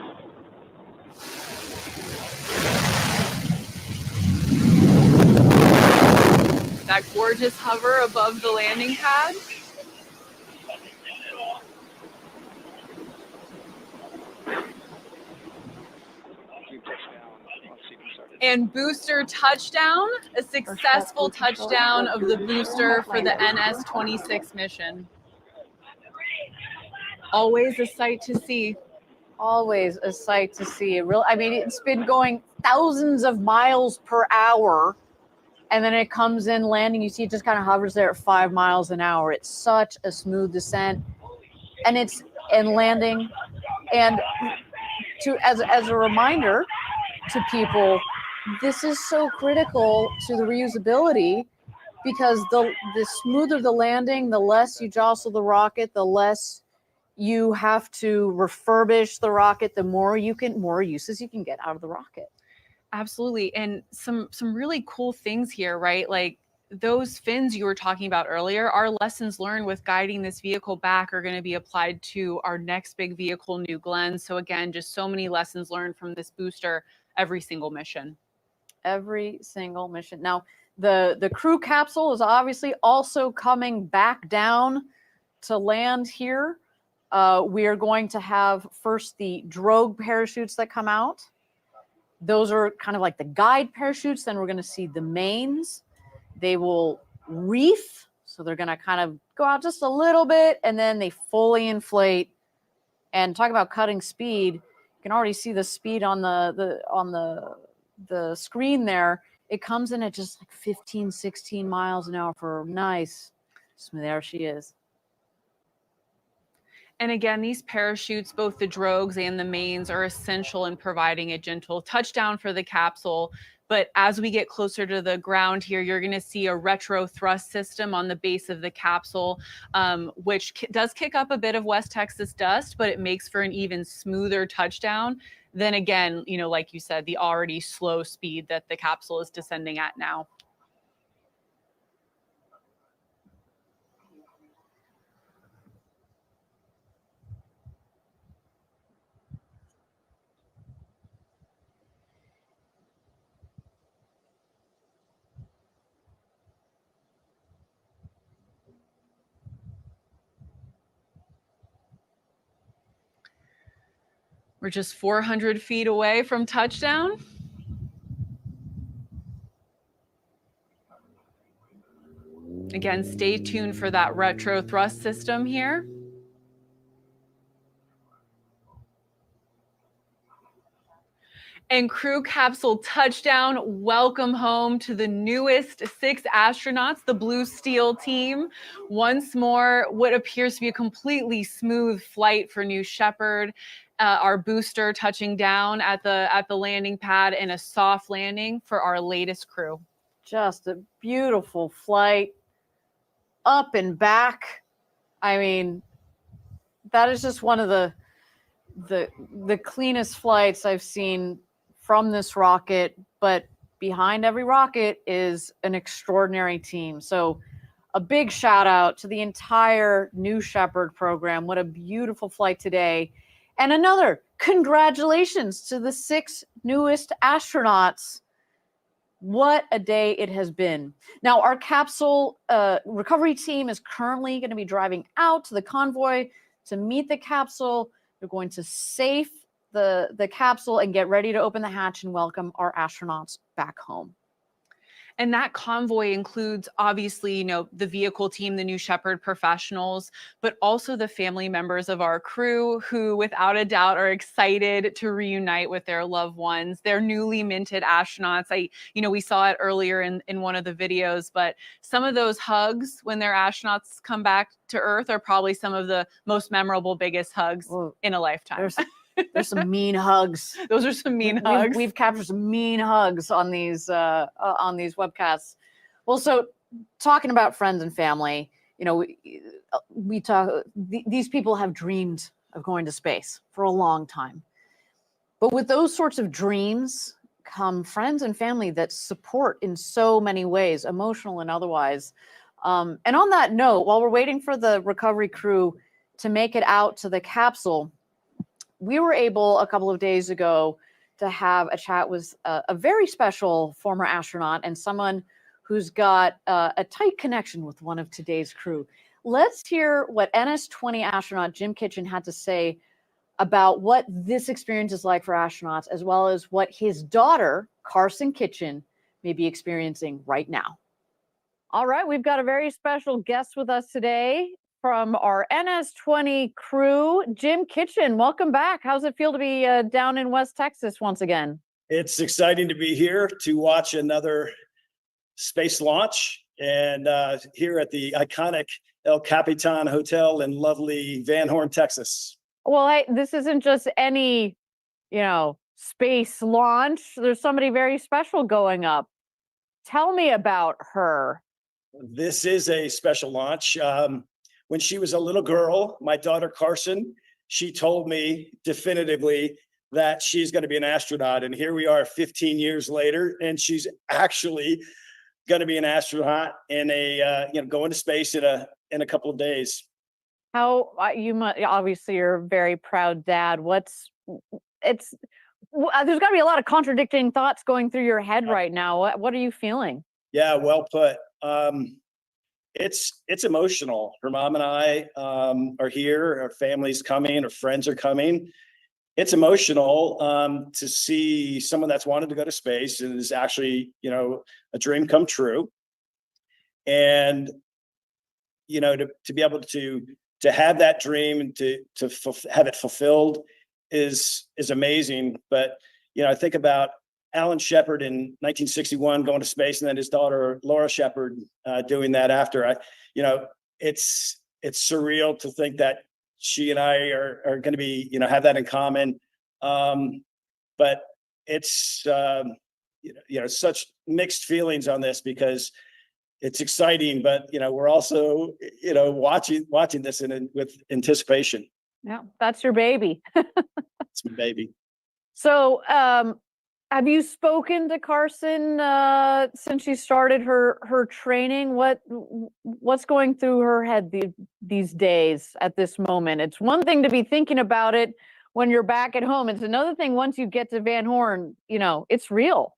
That gorgeous hover above the landing pad. And booster touchdown, a successful touchdown of the booster for the NS-26 mission. Always a sight to see. always a sight to see. I mean, it's been going thousands of miles per hour, and then it comes in landing. You see it just kind of hovers there at 5 miles an hour. It's such a smooth descent, and landing. And as a reminder to people, this is so critical to the reusability, because the smoother the landing, the less you jostle the rocket, the less you have to refurbish the rocket, the more uses you can get out of the rocket. Absolutely. And some really cool things here, right? Like those fins you were talking about earlier, our lessons learned with guiding this vehicle back are going to be applied to our next big vehicle, New Glenn. So again, just so many lessons learned from this booster every single mission. Every single mission. Now, the crew capsule is obviously also coming back down to land here. We are going to have first the drogue parachutes that come out. Those are kind of like the guide parachutes. Then we're going to see the mains. They will reef, so they're going to kind of go out just a little bit, and then they fully inflate. And talk about cutting speed. You can already see the speed on the screen there. It comes in at just like 15, 16 miles an hour for nice. There she is. And again, these parachutes, both the drogues and the mains, are essential in providing a gentle touchdown for the capsule. But as we get closer to the ground here, you're going to see a retro thrust system on the base of the capsule, which does kick up a bit of West Texas dust, but it makes for an even smoother touchdown. Then again, you know, like you said, the already slow speed that the capsule is descending at now. We're just 400 feet away from touchdown. Again, stay tuned for that retro thrust system here. And crew capsule touchdown. Welcome home to the newest 6 astronauts, the Blue Steel team. Once more, what appears to be a completely smooth flight for New Shepard. Our booster touching down at the landing pad, and a soft landing for our latest crew. Just a beautiful flight, up and back. I mean, that is just one of the cleanest flights I've seen from this rocket. But behind every rocket is an extraordinary team. So a big shout out to the entire New Shepard program. What a beautiful flight today. And another congratulations to the 6 newest astronauts. What a day it has been. Now, our capsule recovery team is currently going to be driving out to the convoy to meet the capsule. They're going to safe the capsule and get ready to open the hatch and welcome our astronauts back home. And that convoy includes, obviously, you know, the vehicle team, the New Shepard professionals, but also the family members of our crew who, without a doubt, are excited to reunite with their loved ones, their newly minted astronauts. We saw it earlier in one of the videos, but some of those hugs when their astronauts come back to Earth are probably some of the most memorable, biggest hugs in a lifetime. There's some mean hugs. Those are some mean hugs. We've captured some mean hugs on these webcasts. Well, so talking about friends and family, you know, we talk. These people have dreamed of going to space for a long time, but with those sorts of dreams come friends and family that support in so many ways, emotional and otherwise. And on that note, while we're waiting for the recovery crew to make it out to the capsule, we were able a couple of days ago to have a chat with a very special former astronaut and someone who's got a tight connection with one of today's crew. Let's hear what NS-20 astronaut Jim Kitchen had to say about what this experience is like for astronauts, as well as what his daughter, Carson Kitchen, may be experiencing right now. All right, we've got a very special guest with us today. from our NS-20 crew, Jim Kitchen. Welcome back. How's it feel to be down in West Texas once again? It's exciting to be here to watch another space launch, and here at the iconic El Capitan Hotel in lovely Van Horn, Texas. Well, this isn't just any, space launch. There's somebody very special going up. Tell me about her. This is a special launch. When she was a little girl, my daughter Carson, she told me definitively that she's going to be an astronaut. And here we are 15 years later, and she's actually going to be an astronaut in going to space in a couple of days. How obviously you're a very proud dad. There's got to be a lot of contradicting thoughts going through your head right now. What are you feeling? Yeah, well put. It's emotional. Her mom and I are here. Our family's coming. Our friends are coming. It's emotional to see someone that's wanted to go to space and is actually, a dream come true. And to be able to have that dream and to have it fulfilled is amazing. But I think about Alan Shepard in 1961 going to space, and then his daughter Laura Shepard doing that after. It's surreal to think that she and I are going to be have that in common. But it's such mixed feelings on this, because it's exciting, but we're also watching this with anticipation. Yeah, that's your baby. It's my baby. So have you spoken to Carson since she started her training? What's going through her head these days at this moment? It's one thing to be thinking about it when you're back at home. It's another thing once you get to Van Horn, it's real.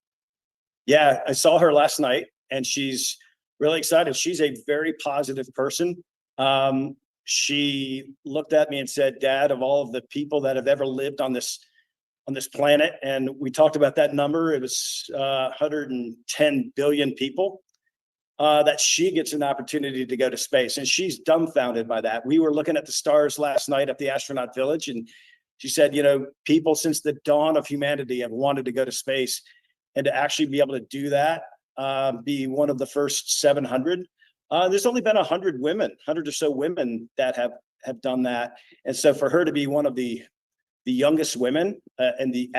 Yeah, I saw her last night, and she's really excited. She's a very positive person. She looked at me and said, "Dad, of all of the people that have ever lived on this planet," and we talked about that number, it was 110 billion people, that she gets an opportunity to go to space. And she's dumbfounded by that. We were looking at the stars last night at the Astronaut Village, and she said, people since the dawn of humanity have wanted to go to space, and to actually be able to do that, be one of the first 700. There's only been 100 or so women that have done that. And so for her to be one of the youngest women, and the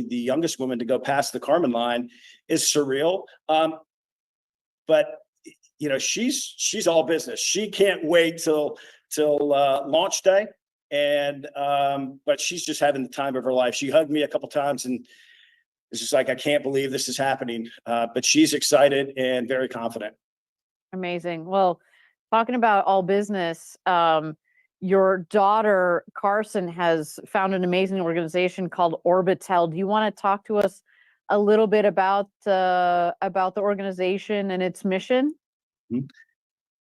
youngest woman to go past the Kármán line is surreal. But she's all business. She can't wait till launch day, and but she's just having the time of her life. She hugged me a couple times, and it's just like, I can't believe this is happening. But she's excited and very confident. Amazing. Well, talking about all business, your daughter, Carson, has found an amazing organization called Orbitel. Do you want to talk to us a little bit about the organization and its mission?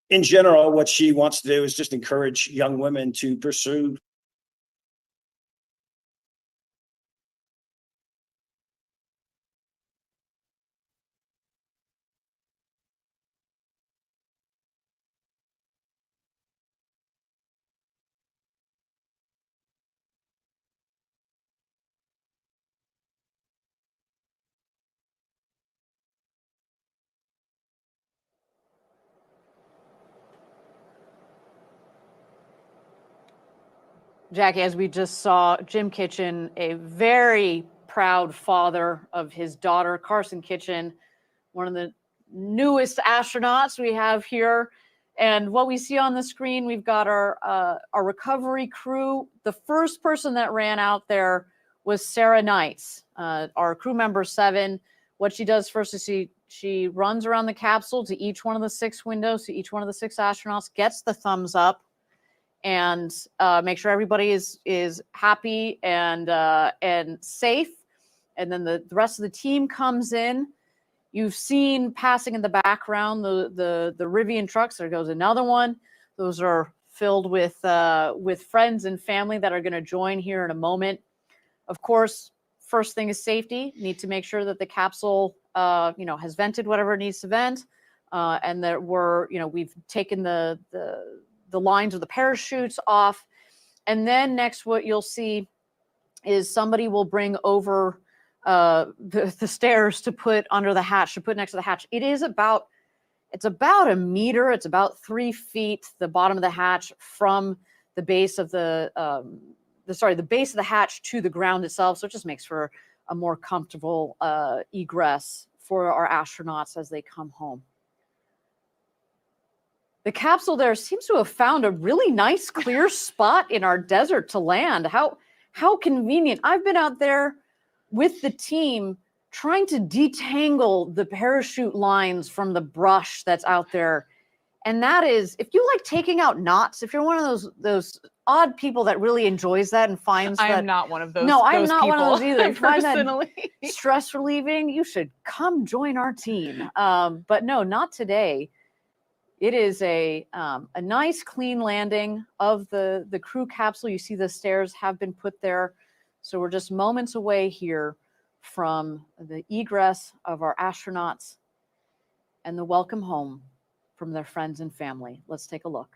In general, what she wants to do is just encourage young women to pursue Jackie, as we just saw, Jim Kitchen, a very proud father of his daughter, Carson Kitchen, one of the newest astronauts we have here. And what we see on the screen, we've got our recovery crew. The first person that ran out there was Sarah Knights, our crew member 7. What she does first is she runs around the capsule to each one of the 6 windows, to each one of the 6 astronauts, gets the thumbs up, and make sure everybody is happy and safe. And then the rest of the team comes in. You've seen passing in the background the Rivian trucks. There goes another one. Those are filled with friends and family that are going to join here in a moment. Of course, first thing is safety. Need to make sure that the capsule has vented whatever it needs to vent, and that we've taken the lines of the parachutes off. And then next what you'll see is somebody will bring over the stairs to put under the hatch, to put next to the hatch. It's about a meter, it's about 3 feet, the bottom of the hatch from the base of the base of the hatch to the ground itself. So it just makes for a more comfortable egress for our astronauts as they come home. The capsule there seems to have found a really nice clear spot in our desert to land. How convenient. I've been out there with the team trying to detangle the parachute lines from the brush that's out there. And that is, if you like taking out knots, if you're one of those odd people that really enjoys that and finds that. I am not one of those. No, I'm not one of those either. If you find Personally. that stress relieving, you should come join our team. But no, not today. It is a nice, clean landing of the crew capsule. You see the stairs have been put there. So we're just moments away here from the egress of our astronauts and the welcome home from their friends and family. Let's take a look.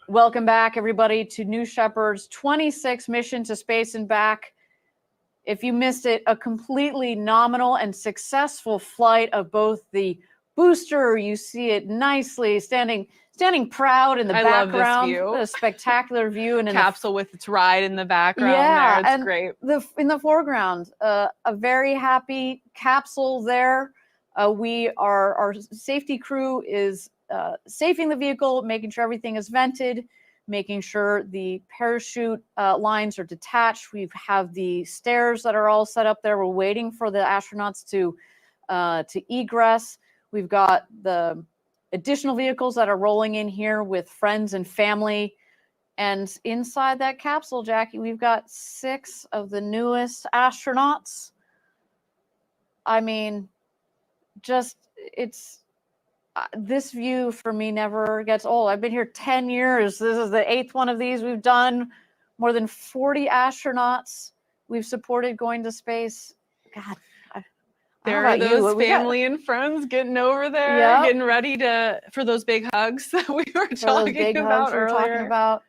Welcome back, everybody, to New Shepard's 26th mission to space and back. If you missed it, a completely nominal and successful flight of both the booster. You see it nicely standing proud in the background. Love this view. A spectacular view, and in capsule with its ride in the background. Yeah, there. It's and great. In the foreground, a very happy capsule there. Our safety crew is safing the vehicle, making sure everything is vented, making sure the parachute lines are detached. We have the stairs that are all set up there. We're waiting for the astronauts to egress. We've got the additional vehicles that are rolling in here with friends and family. And inside that capsule, Jackie, we've got 6 of the newest astronauts. I mean, this view for me never gets old. I've been here 10 years. This is the 8th one of these we've done. More than 40 astronauts we've supported going to space. God, there are those family and friends getting over there, getting ready for those big hugs that we were talking about earlier.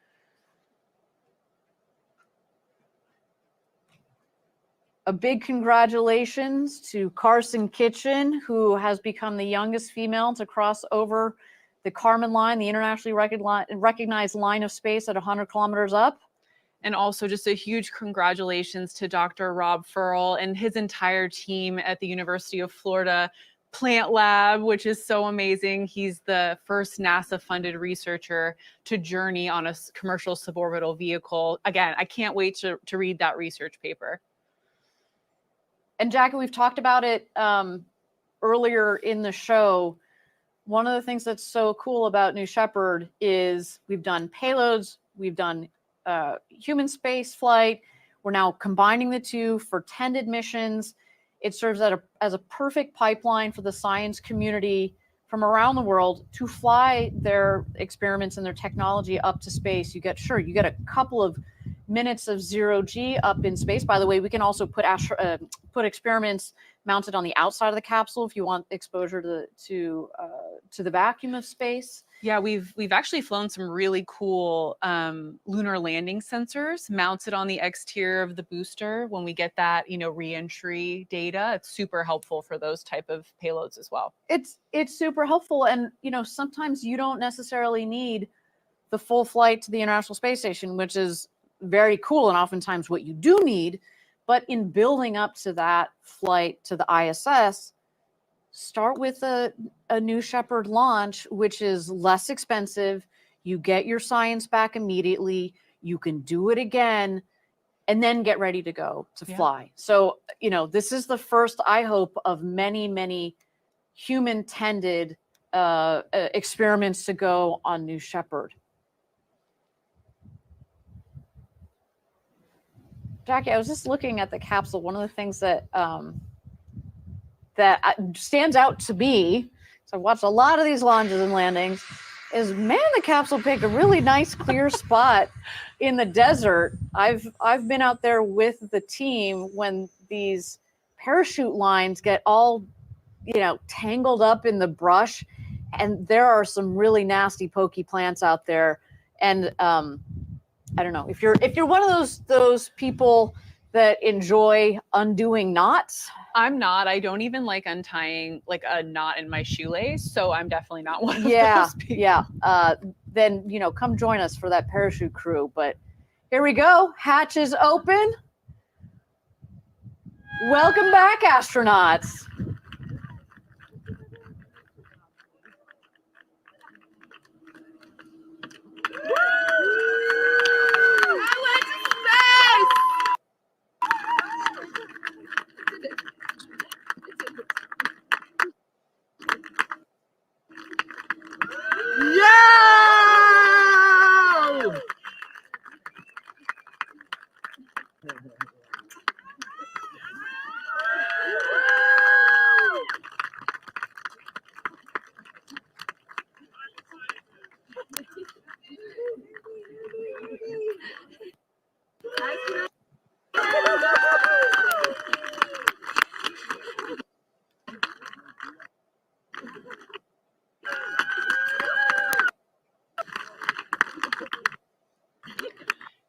A big congratulations to Carson Kitchen, who has become the youngest female to cross over the Kármán line, the internationally recognized line of space at 100 kilometers up. And also just a huge congratulations to Dr. Rob Furl and his entire team at the University of Florida plant lab, which is so amazing. He's the first NASA-funded researcher to journey on a commercial suborbital vehicle. Again, I can't wait to read that research paper. And Jackie, we've talked about it earlier in the show. One of the things that's so cool about New Shepard is we've done payloads, we've done human space flight. We're now combining the two for tended missions. It serves as a perfect pipeline for the science community from around the world to fly their experiments and their technology up to space. You get a couple of minutes of 0G up in space. By the way, we can also put experiments mounted on the outside of the capsule if you want exposure to the vacuum of space. Yeah, we've actually flown some really cool lunar landing sensors mounted on the exterior of the booster. When we get that, re-entry data, it's super helpful for those type of payloads as well. It's super helpful, and sometimes you don't necessarily need the full flight to the International Space Station, which is very cool and oftentimes what you do need. But in building up to that flight to the ISS, start with a New Shepard launch, which is less expensive. You get your science back immediately. You can do it again and then get ready to go to fly. So, this is the first, I hope, of many, many human-tended experiments to go on New Shepard. Jackie, I was just looking at the capsule. One of the things that stands out to me, so I've watched a lot of these launches and landings, is the capsule picked a really nice clear spot in the desert. I've been out there with the team when these parachute lines get all tangled up in the brush, and there are some really nasty pokey plants out there. And I don't know if you're one of those people that enjoy undoing knots. I'm not. I don't even like untying like a knot in my shoelace, so I'm definitely not one of those people. Yeah. Then come join us for that parachute crew. But here we go. Hatch is open. Welcome back, astronauts.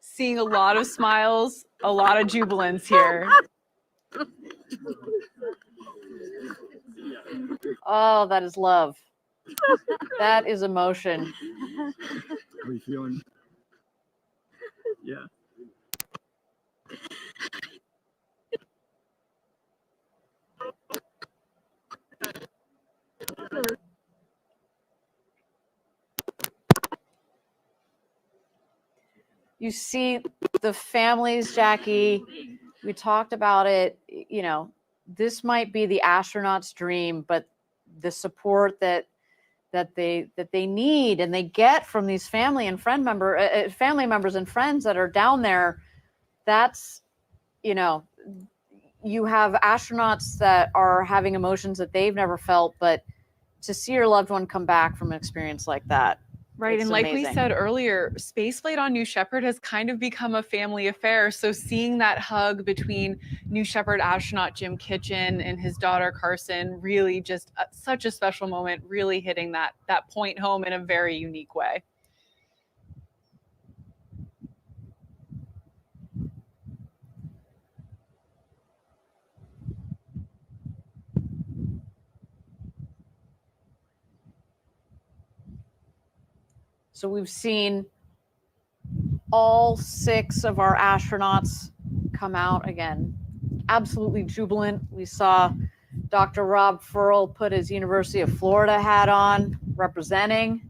Seeing a lot of smiles, a lot of jubilance here. Oh, that is love. That is emotion. How are you feeling? Yeah. You see the families, Jackie. We talked about it. This might be the astronaut's dream, but the support that they need and they get from these family members and friends that are down there. That's, you have astronauts that are having emotions that they've never felt, but to see your loved one come back from an experience like that. Right. It's And like amazing. we said earlier, spaceflight on New Shepard has kind of become a family affair. So seeing that hug between New Shepard astronaut Jim Kitchen and his daughter Carson, really just such a special moment, really hitting that point home in a very unique way. So we've seen all 6 of our astronauts come out again, absolutely jubilant. We saw Dr. Rob Furl put his University of Florida hat on, representing.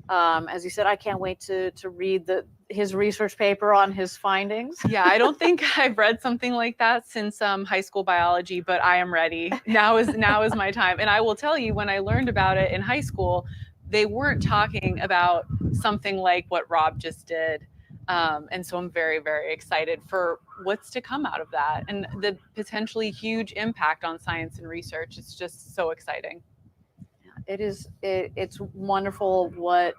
As you said, I can't wait to read his research paper on his findings. Yeah, I don't think I've read something like that since high school biology, but I am ready. Now is my time. And I will tell you, when I learned about it in high school, they weren't talking about something like what Rob just did. And so I'm very, very excited for what's to come out of that and the potentially huge impact on science and research. It's just so exciting. It is. It's wonderful what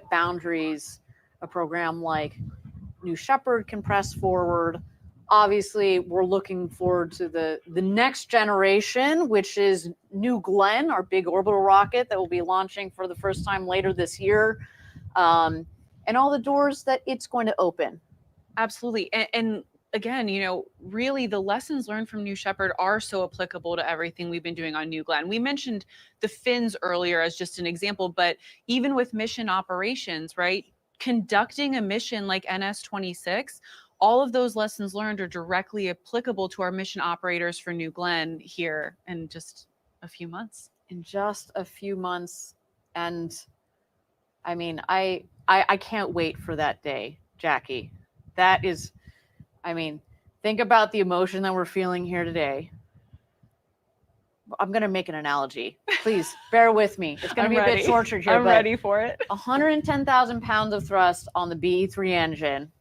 boundaries a program like New Shepard can press forward. Obviously, we're looking forward to the next generation, which is New Glenn, our big orbital rocket that will be launching for the first time later this year, and all the doors that it's going to open. Absolutely. And again, really the lessons learned from New Shepard are so applicable to everything we've been doing on New Glenn. We mentioned the fins earlier as just an example, but even with mission operations, right? Conducting a mission like NS-26, all of those lessons learned are directly applicable to our mission operators for New Glenn here in just a few months. And I mean, I can't wait for that day, Jackie. That is, I mean, think about the emotion that we're feeling here today. I'm going to make an analogy. Please bear with me. It's going to be a bit tortured here. I'm ready for it. 110,000 pounds of thrust on the BE-3 engine.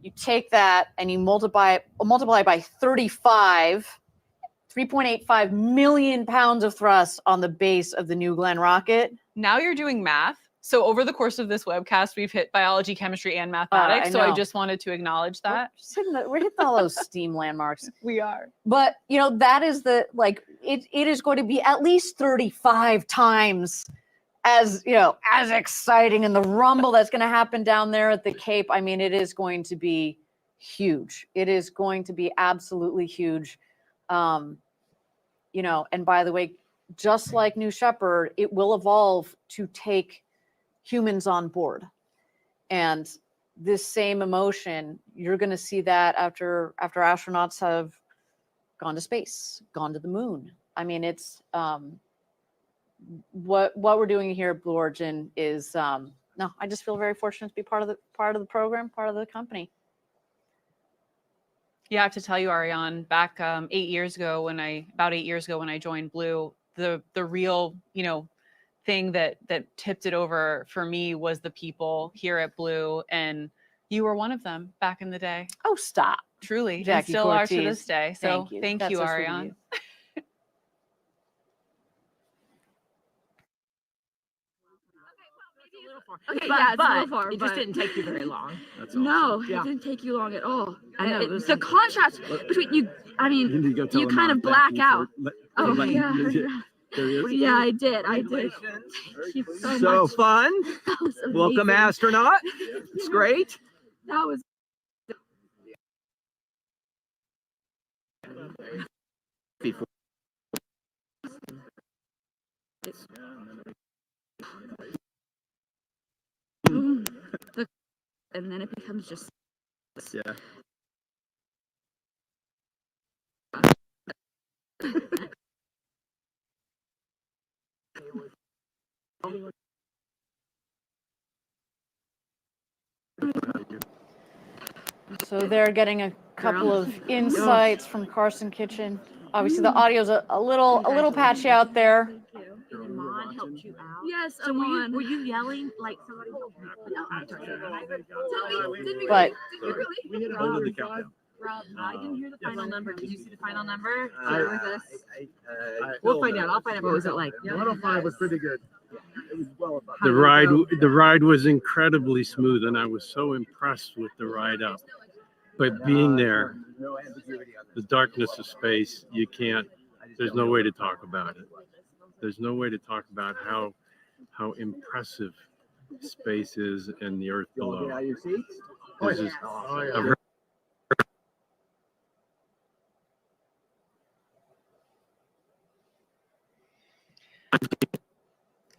You take that and you multiply it by 35, 3.85 million pounds of thrust on the base of the New Glenn rocket. Now you're doing math. So over the course of this webcast, we've hit biology, chemistry, and mathematics. So I just wanted to acknowledge that. We're hitting all those STEAM landmarks. We are. But, that is it is going to be at least 35 times as exciting, and the rumble that's going to happen down there at the Cape. I mean, it is going to be huge. It is going to be absolutely huge. And by the way, just like New Shepard, it will evolve to take humans on board. And this same emotion, you're going to see that after astronauts have gone to space, gone to the moon. I mean, it's what we're doing here at Blue Origin is I just feel very fortunate to be part of the program, part of the company. Yeah, I have to tell you, Ariane, back about 8 years ago when I joined Blue, the real thing that tipped it over for me was the people here at Blue, and you were one of them back in the day. Oh, stop. Truly, Jackie and still Cortez. are to this day. So thank you, That's so sweet of Ariane. you. Okay, But- yeah, it's but a little far. it just didn't take you very long. That's No, awesome. Yeah. it didn't take you long at all. I know, And it was the like- contrast between you, I mean, You need to go tell you them kind I'm of black thanking out. for Oh, letting yeah. me get- There he is. Yeah, I did. Thank you so much. fun. That was Welcome, amazing. astronaut. It's great. That was. Before. Boom. And then it becomes just. Yeah. So they're getting a couple of insights from Carson Kitchen. Obviously, the audio's a little patchy out there. Amon helped you out. Yes, So Amon. were you yelling like somebody? But We hit a hold of the countdown. Rob, I didn't hear the final number. Did you see the final number? I- With us? We'll find out. I'll find out. What was it like? 105 was pretty good. It was well above. The ride was incredibly smooth, and I was so impressed with the ride up. But being there, No ambiguity on the darkness of space, there's no way to talk about it. There's no way to talk about how impressive space is and the Earth You all below. get out of your seats? This is- I've heard-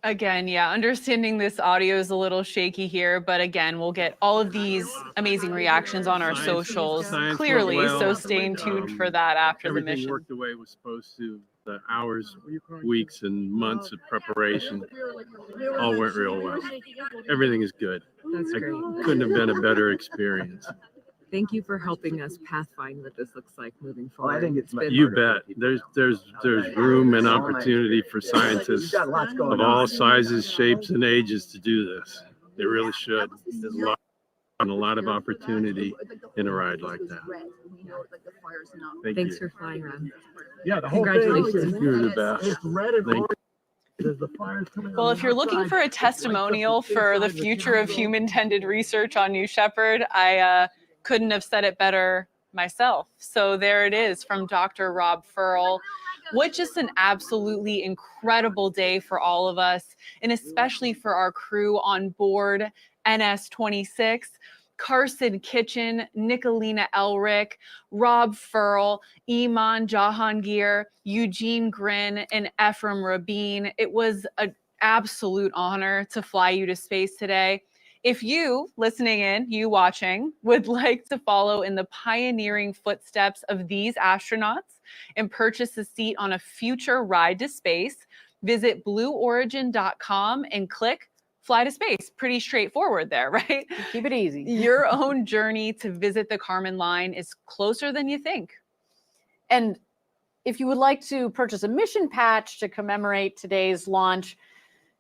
Again, yeah, understanding this audio is a little shaky here, but again, we'll get all of these amazing reactions on our socials Science clearly, went well. so staying tuned for that after the Everything mission. worked the way it was supposed to. The hours, weeks, and months of preparation all went real well. Everything is good. That's I great. couldn't have been a better experience. Thank you for helping us pathfind what this looks like moving forward. I think it's been You bet. There's room and opportunity for scientists of all sizes, shapes, and ages to do this. They really should. There's a lot of opportunity in a ride like that. Thanks for flying around. Yeah, the whole Congratulations. thing. You're the best. It's red and Thank orange. There's the fires coming Well, on if the you're looking outside. for a testimonial for the future of human-tended research on New Shepard, I couldn't have said it better myself. So there it is from Dr. Rob Furl. What just an absolutely incredible day for all of us, and especially for our crew on board NS-26. Carson Kitchen, Nicolina Elric, Rob Furl, Iman Jahangir, Eugene Grin, and Ephraim Rabin. It was an absolute honor to fly you to space today. If you listening in, you watching, would like to follow in the pioneering footsteps of these astronauts and purchase a seat on a future ride to space, visit blueorigin.com and click Fly to Space. Pretty straightforward there, right? Keep it easy. Your own journey to visit the Kármán line is closer than you think. And if you would like to purchase a mission patch to commemorate today's launch,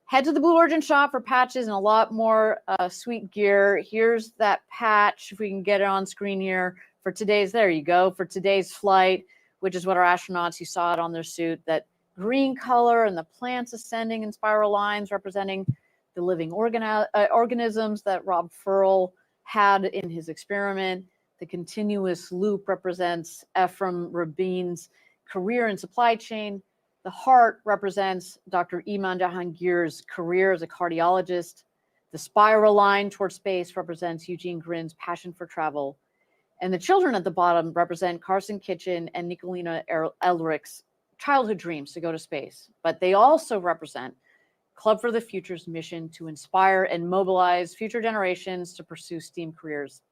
head to the Blue Origin shop for patches and a lot more sweet gear. Here's that patch, if we can get it on screen here, for today's, there you go, for today's flight, which is what our astronauts, you saw it on their suit, that green color and the plants ascending in spiral lines representing the living organisms that Rob Furl had in his experiment. The continuous loop represents Ephraim Rabin's career in supply chain. The heart represents Dr. Iman Jahangir's career as a cardiologist. The spiral line towards space represents Eugene Grin's passion for travel. And the children at the bottom represent Carson Kitchen and Nicolina Elric's childhood dreams to go to space. But they also represent Club for the Future's mission to inspire and mobilize future generations to pursue STEAM careers.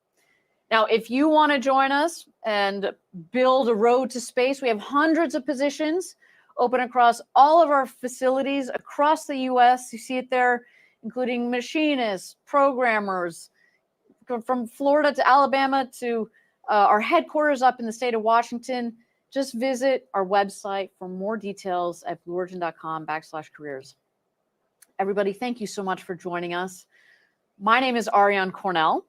Now, if you want to join us and build a road to space, we have hundreds of positions open across all of our facilities across the U.S. You see it there, including machinists, programmers, from Florida to Alabama to our headquarters up in the state of Washington. Just visit our website for more details at blueorigin.com/careers. Everybody, thank you so much for joining us. My name is Ariane Cornell.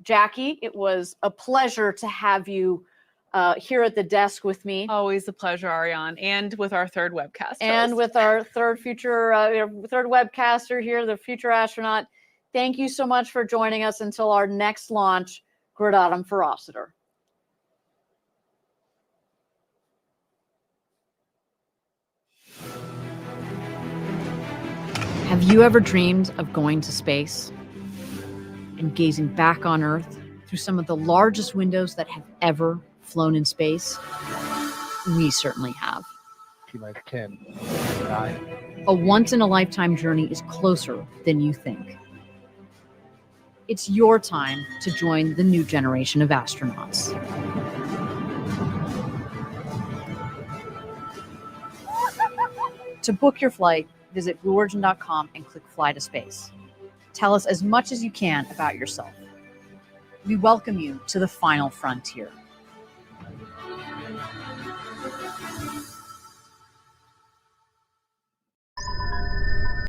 Jackie, it was a pleasure to have you here at the desk with me. Always a pleasure, Ariane, and with our third webcast and host. with our third webcaster here, the future astronaut. Thank you so much for joining us until our next launch. Gradatum Ferociter. Have you ever dreamed of going to space and gazing back on Earth through some of the largest windows that have ever flown in space? We certainly have. Like 10, 9. A once-in-a-lifetime journey is closer than you think. It's your time to join the new generation of astronauts. To book your flight, visit blueorigin.com and click Fly to Space. Tell us as much as you can about yourself. We welcome you to the final frontier.